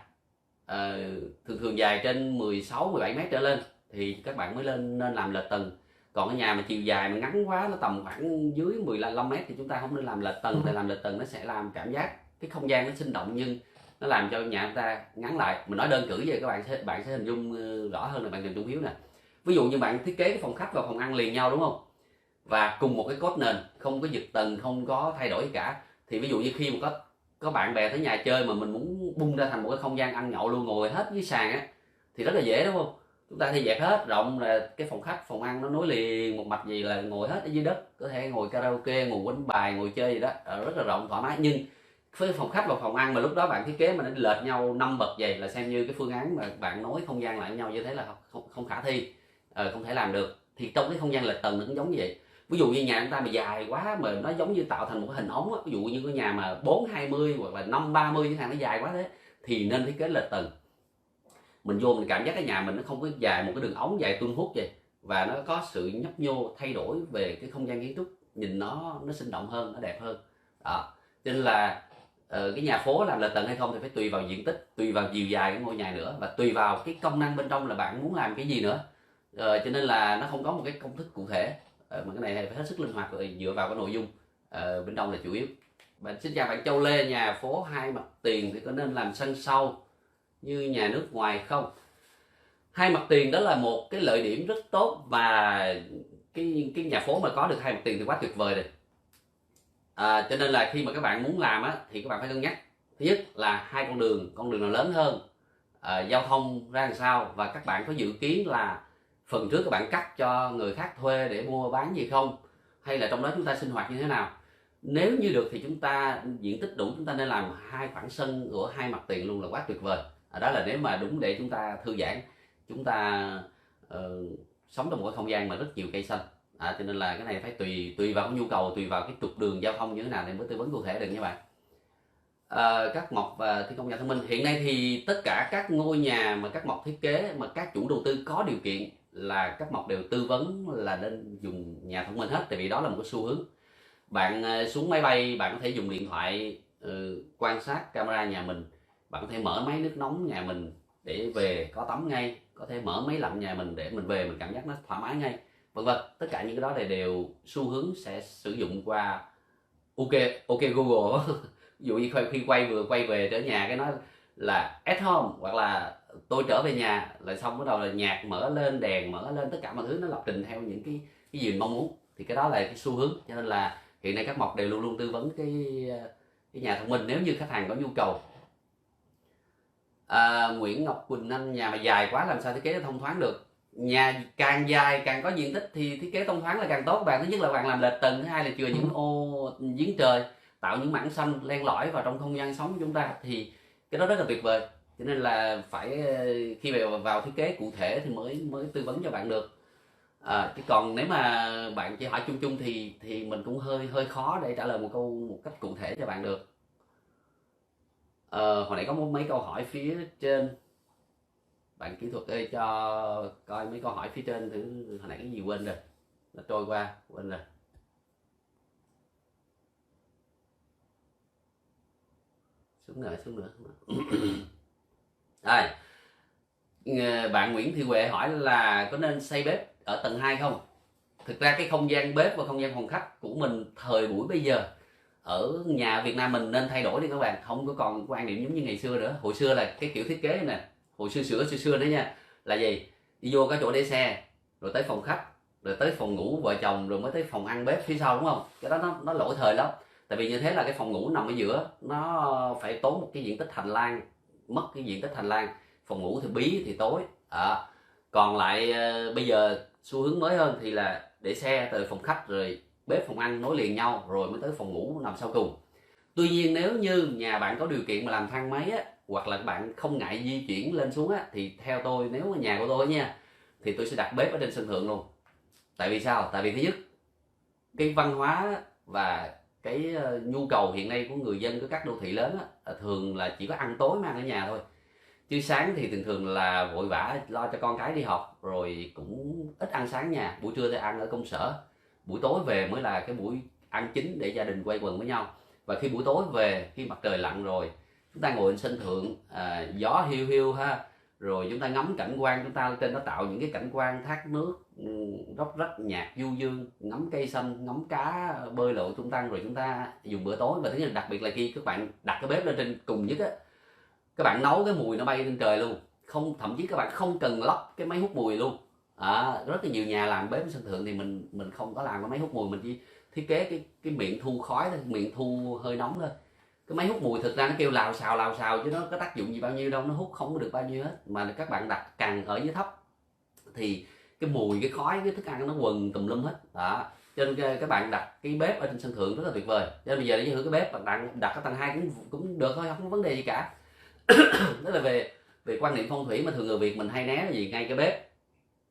thường dài trên 16-17 mét trở lên thì các bạn mới nên làm lệch tầng. Còn cái nhà mà chiều dài mà ngắn quá, nó tầm khoảng dưới 15 mét thì chúng ta không nên làm lệch tầng. Tại làm lệch tầng nó sẽ làm cảm giác cái không gian nó sinh động, nhưng nó làm cho nhà chúng ta ngắn lại. Mình nói đơn cử vậy các bạn sẽ hình dung rõ hơn là bạn Trần Trung Hiếu nè. Ví dụ như bạn thiết kế cái phòng khách và phòng ăn liền nhau, đúng không? Và cùng một cái cốt nền, không có giật tầng, không có thay đổi gì cả, thì ví dụ như khi mà có bạn bè tới nhà chơi mà mình muốn bung ra thành một cái không gian ăn nhậu luôn, ngồi hết dưới sàn á, thì rất là dễ, đúng không? Chúng ta thì dẹp hết rộng, là cái phòng khách phòng ăn nó nối liền một mạch gì là ngồi hết ở dưới đất, có thể ngồi karaoke, ngồi quánh bài, ngồi chơi gì đó, rất là rộng thoải mái. Nhưng với phòng khách và phòng ăn mà lúc đó bạn thiết kế mà nó lệch nhau 5 bậc vậy là xem như cái phương án mà bạn nối không gian lại với nhau như thế là không khả thi, không thể làm được. Thì trong cái không gian lệch tầng nó cũng giống như vậy. Ví dụ như nhà chúng ta mà dài quá mà nó giống như tạo thành một cái hình ống á, ví dụ như cái nhà mà 4-20 hoặc là 5-30 chẳng hạn, nó dài quá thế thì nên thiết kế lệch tầng. Mình vô mình cảm giác cái nhà mình nó không có dài một cái đường ống dài tuôn hút vậy, và nó có sự nhấp nhô thay đổi về cái không gian kiến trúc, nhìn nó sinh động hơn, nó đẹp hơn đó. Cho nên là cái nhà phố làm lệch tầng hay không thì phải tùy vào diện tích, tùy vào chiều dài của ngôi nhà nữa, và tùy vào cái công năng bên trong là bạn muốn làm cái gì nữa. Cho nên là nó không có một cái công thức cụ thể, mà cái này phải hết sức linh hoạt, rồi dựa vào cái nội dung bên trong là chủ yếu. Xin chào bạn Châu Lê. Nhà phố hai mặt tiền thì có nên làm sân sau như nhà nước ngoài không? Hai mặt tiền đó là một cái lợi điểm rất tốt, và cái nhà phố mà có được hai mặt tiền thì quá tuyệt vời rồi. Cho nên là khi mà các bạn muốn làm á, thì các bạn phải cân nhắc. Thứ nhất là hai con đường nào lớn hơn, giao thông ra làm sao, và các bạn có dự kiến là phần trước các bạn cắt cho người khác thuê để mua bán gì không, hay là trong đó chúng ta sinh hoạt như thế nào. Nếu như được thì chúng ta diện tích đủ, chúng ta nên làm hai khoảng sân của hai mặt tiền luôn là quá tuyệt vời. Đó là nếu mà đúng để chúng ta thư giãn, chúng ta sống trong một cái không gian mà rất nhiều cây xanh. Cho nên là cái này phải tùy vào cái nhu cầu, tùy vào cái trục đường giao thông như thế nào thì mới tư vấn cụ thể được nha bạn. Các mộc và thi công nhà thông minh hiện nay thì tất cả các ngôi nhà mà các mộc thiết kế mà các chủ đầu tư có điều kiện là các mộc đều tư vấn là nên dùng nhà thông minh hết, tại vì đó là một cái xu hướng. Bạn xuống máy bay, bạn có thể dùng điện thoại quan sát camera nhà mình, bạn có thể mở máy nước nóng nhà mình để về có tắm ngay, có thể mở máy lạnh nhà mình để mình về mình cảm giác nó thoải mái ngay, vân vân. Tất cả những cái đó này đều xu hướng sẽ sử dụng qua ok Google. Ví dụ như khi vừa quay về trở nhà cái nói là at home, hoặc là tôi trở về nhà, là xong bắt đầu là nhạc mở lên, đèn mở lên, tất cả mọi thứ nó lập trình theo những cái gì mình mong muốn. Thì cái đó là cái xu hướng, cho nên là hiện nay các mộc đều luôn luôn tư vấn cái nhà thông minh nếu như khách hàng có nhu cầu. Nguyễn Ngọc Quỳnh Anh, nhà mà dài quá làm sao thiết kế thông thoáng được? Nhà càng dài càng có diện tích thì thiết kế thông thoáng là càng tốt bạn. Thứ nhất là bạn làm lệch tầng, thứ hai là chừa những ô giếng trời, tạo những mảng xanh len lỏi vào trong không gian sống của chúng ta, thì cái đó rất là tuyệt vời. Cho nên là phải khi vào thiết kế cụ thể thì mới tư vấn cho bạn được. Chứ còn nếu mà bạn chỉ hỏi chung chung thì mình cũng hơi khó để trả lời một cách cụ thể cho bạn được. Hồi nãy có mấy câu hỏi phía trên, bạn kỹ thuật ơi cho coi mấy câu hỏi phía trên thử. Hồi nãy cái gì quên rồi, nó trôi qua quên rồi. Xuống nữa. Rồi, bạn Nguyễn Thị Huệ hỏi là có nên xây bếp ở tầng 2 không? Thực ra cái không gian bếp và không gian phòng khách của mình thời buổi bây giờ ở nhà Việt Nam mình nên thay đổi đi các bạn, không có còn quan niệm giống như ngày xưa nữa. Hồi xưa là cái kiểu thiết kế nè, hồi xưa nữa nha, là gì, đi vô cái chỗ để xe, rồi tới phòng khách, rồi tới phòng ngủ vợ chồng, rồi mới tới phòng ăn bếp phía sau, đúng không? Cái đó nó lỗi thời lắm. Tại vì như thế là cái phòng ngủ nằm ở giữa, nó phải tốn một cái diện tích hành lang, mất cái diện tích hành lang, phòng ngủ thì bí thì tối. Còn lại bây giờ xu hướng mới hơn thì là để xe từ phòng khách rồi bếp phòng ăn nối liền nhau, rồi mới tới phòng ngủ nằm sau cùng. Tuy nhiên nếu như nhà bạn có điều kiện mà làm thang máy á, hoặc là bạn không ngại di chuyển lên xuống á, thì theo tôi, nếu mà nhà của tôi nha, thì tôi sẽ đặt bếp ở trên sân thượng luôn. Tại vì sao? Tại vì thứ nhất, cái văn hóa và cái nhu cầu hiện nay của người dân của các đô thị lớn á, thường là chỉ có ăn tối mới ăn ở nhà thôi, chứ sáng thì thường thường là vội vã lo cho con cái đi học, rồi cũng ít ăn sáng nhà. Buổi trưa thì ăn ở công sở, buổi tối về mới là cái buổi ăn chính để gia đình quây quần với nhau. Và khi buổi tối về, khi mặt trời lặn rồi, chúng ta ngồi trên sân thượng, gió hiu hiu ha, rồi chúng ta ngắm cảnh quan, chúng ta trên đó tạo những cái cảnh quan thác nước, róc rách, nhạc du dương, ngắm cây xanh, ngắm cá bơi lội tung tăng, rồi chúng ta dùng bữa tối. Và thứ nhất, đặc biệt là khi các bạn đặt cái bếp lên trên cùng nhất á, các bạn nấu cái mùi nó bay lên trời luôn, không, thậm chí các bạn không cần lắp cái máy hút mùi luôn. Rất là nhiều nhà làm bếp sân thượng thì mình không có làm cái máy hút mùi, mình chỉ thiết kế cái miệng thu khói thôi, miệng thu hơi nóng thôi. Cái máy hút mùi thực ra nó kêu lào xào chứ nó có tác dụng gì bao nhiêu đâu, nó hút không có được bao nhiêu hết. Mà các bạn đặt càng ở dưới thấp thì cái mùi, cái khói, cái thức ăn nó quần tùm lum hết đó. Cho nên các bạn đặt cái bếp ở trên sân thượng rất là tuyệt vời. Cho nên bây giờ để thử cái bếp bạn đặt ở tầng 2 cũng được thôi, không có vấn đề gì cả. Đó là về quan niệm phong thủy mà thường người Việt mình hay né là gì, ngay cái bếp,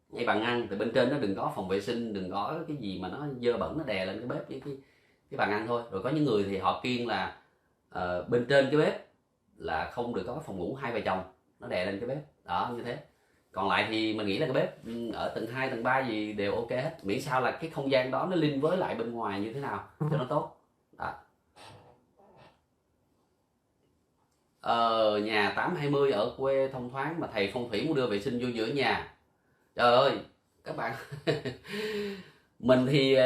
ngay bàn ăn thì bên trên nó đừng có phòng vệ sinh, đừng có cái gì mà nó dơ bẩn nó đè lên cái bếp với cái bàn ăn thôi. Rồi có những người thì họ kiêng là bên trên cái bếp là không được có phòng ngủ hai vợ chồng, nó đè lên cái bếp đó, như thế. Còn lại thì mình nghĩ là cái bếp ở tầng 2 tầng 3 gì đều ok hết, miễn sao là cái không gian đó nó link với lại bên ngoài như thế nào cho nó tốt đó. Nhà 820 ở quê thông thoáng mà thầy phong thủy muốn đưa vệ sinh vô giữa nhà. Trời ơi các bạn, mình thì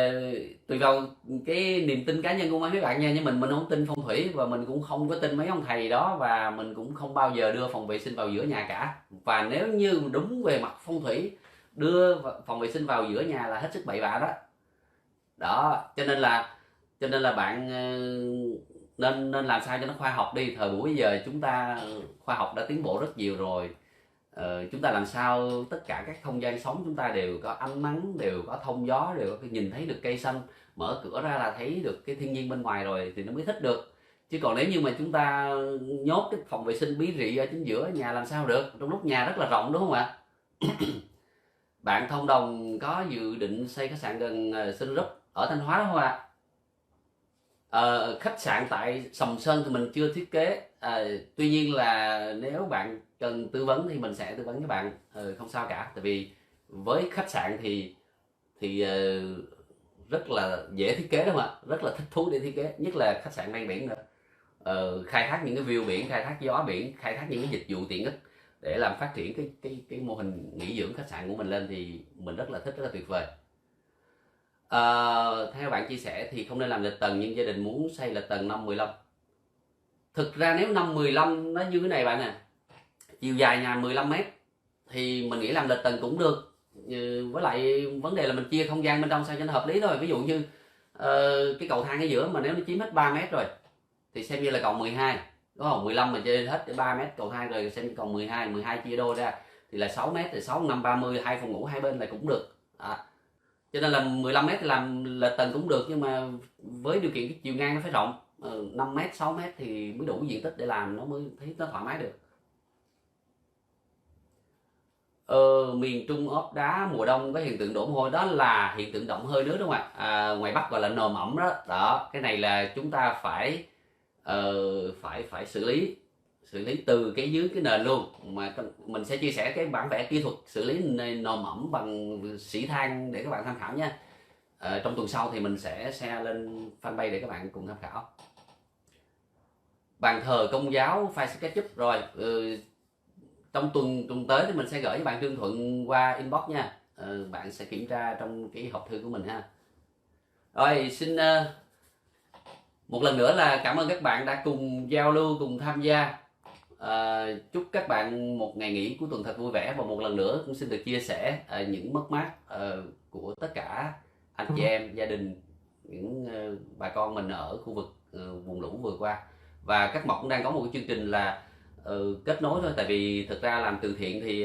tùy vào cái niềm tin cá nhân của mấy bạn nha, nhưng mình không tin phong thủy, và mình cũng không có tin mấy ông thầy đó, và mình cũng không bao giờ đưa phòng vệ sinh vào giữa nhà cả. Và nếu như đúng về mặt phong thủy, đưa phòng vệ sinh vào giữa nhà là hết sức bậy bạ đó. Đó, cho nên là bạn nên nên làm sao cho nó khoa học đi. Thời buổi giờ chúng ta khoa học đã tiến bộ rất nhiều rồi. Chúng ta làm sao tất cả các không gian sống chúng ta đều có ánh nắng, đều có thông gió, đều có nhìn thấy được cây xanh, mở cửa ra là thấy được cái thiên nhiên bên ngoài rồi thì nó mới thích được. Chứ còn nếu như mà chúng ta nhốt cái phòng vệ sinh bí rị ở chính giữa nhà làm sao được, trong lúc nhà rất là rộng, đúng không ạ? Bạn Thông Đồng có dự định xây khách sạn gần Sun Group ở Thanh Hóa đúng không ạ? Khách sạn tại Sầm Sơn thì mình chưa thiết kế. Tuy nhiên là nếu bạn cần tư vấn thì mình sẽ tư vấn với bạn, không sao cả. Tại vì với khách sạn thì rất là dễ thiết kế đúng không ạ, rất là thích thú để thiết kế, nhất là khách sạn ven biển nữa. Khai thác những cái view biển, khai thác gió biển, khai thác những cái dịch vụ tiện ích để làm phát triển cái mô hình nghỉ dưỡng khách sạn của mình lên thì mình rất là thích, rất là tuyệt vời. Theo bạn chia sẻ thì không nên làm lệch tầng, nhưng gia đình muốn xây lệch tầng 5-15. Thực ra nếu 5-15 nó như thế này bạn nè, chiều dài nhà 15 mét thì mình nghĩ làm lệch tầng cũng được. Với lại vấn đề là mình chia không gian bên trong sao cho nó hợp lý thôi. Ví dụ như cái cầu thang ở giữa mà nếu nó chiếm hết 3 mét rồi thì xem như là cầu 12, đúng không? 15 mà chơi hết 3 mét cầu thang rồi xem như cầu 12, 12 chia đôi ra thì là 6 mét, thì 6 5 30, hai phòng ngủ hai bên là cũng được. Cho nên là 15 mét thì làm lệch tầng cũng được, nhưng mà với điều kiện cái chiều ngang nó phải rộng, 5 mét 6 mét thì mới đủ diện tích để làm, nó mới thấy nó thoải mái được. Miền Trung ốp đá mùa đông có hiện tượng đổ mồ hôi, đó là hiện tượng động hơi nước đúng không ạ? Ngoài Bắc gọi là nồm ẩm đó. Đó, cái này là chúng ta phải phải xử lý từ cái dưới cái nền luôn. Mà mình sẽ chia sẻ cái bản vẽ kỹ thuật xử lý nồm ẩm bằng xỉ than để các bạn tham khảo nha. Trong tuần sau thì mình sẽ share lên fanpage để các bạn cùng tham khảo. Bàn thờ Công giáo file SketchUp rồi. Trong tuần tới thì mình sẽ gửi cho bạn Trương Thuận qua inbox nha. Bạn sẽ kiểm tra trong cái hộp thư của mình ha. Rồi xin Một lần nữa là cảm ơn các bạn đã cùng giao lưu, cùng tham gia. Chúc các bạn một ngày nghỉ cuối tuần thật vui vẻ, và một lần nữa cũng xin được chia sẻ những mất mát của tất cả anh chị em, gia đình, những bà con mình ở khu vực vùng lũ vừa qua. Và các Mộc cũng đang có một cái chương trình là kết nối thôi, tại vì thực ra làm từ thiện thì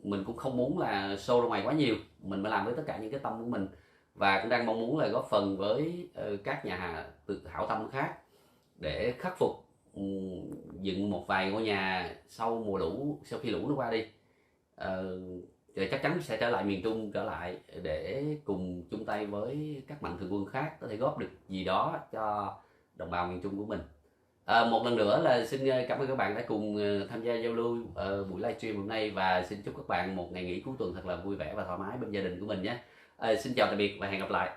mình cũng không muốn là show ra ngoài quá nhiều, mình mới làm với tất cả những cái tâm của mình, và cũng đang mong muốn là góp phần với các nhà tự hảo tâm khác để khắc phục, dựng một vài ngôi nhà sau mùa lũ, sau khi lũ nó qua đi. Rồi chắc chắn sẽ trở lại miền Trung, trở lại để cùng chung tay với các mạnh thường quân khác có thể góp được gì đó cho đồng bào miền Trung của mình. Một lần nữa là xin cảm ơn các bạn đã cùng tham gia giao lưu buổi livestream hôm nay, và xin chúc các bạn một ngày nghỉ cuối tuần thật là vui vẻ và thoải mái bên gia đình của mình nhé. Xin chào tạm biệt và hẹn gặp lại.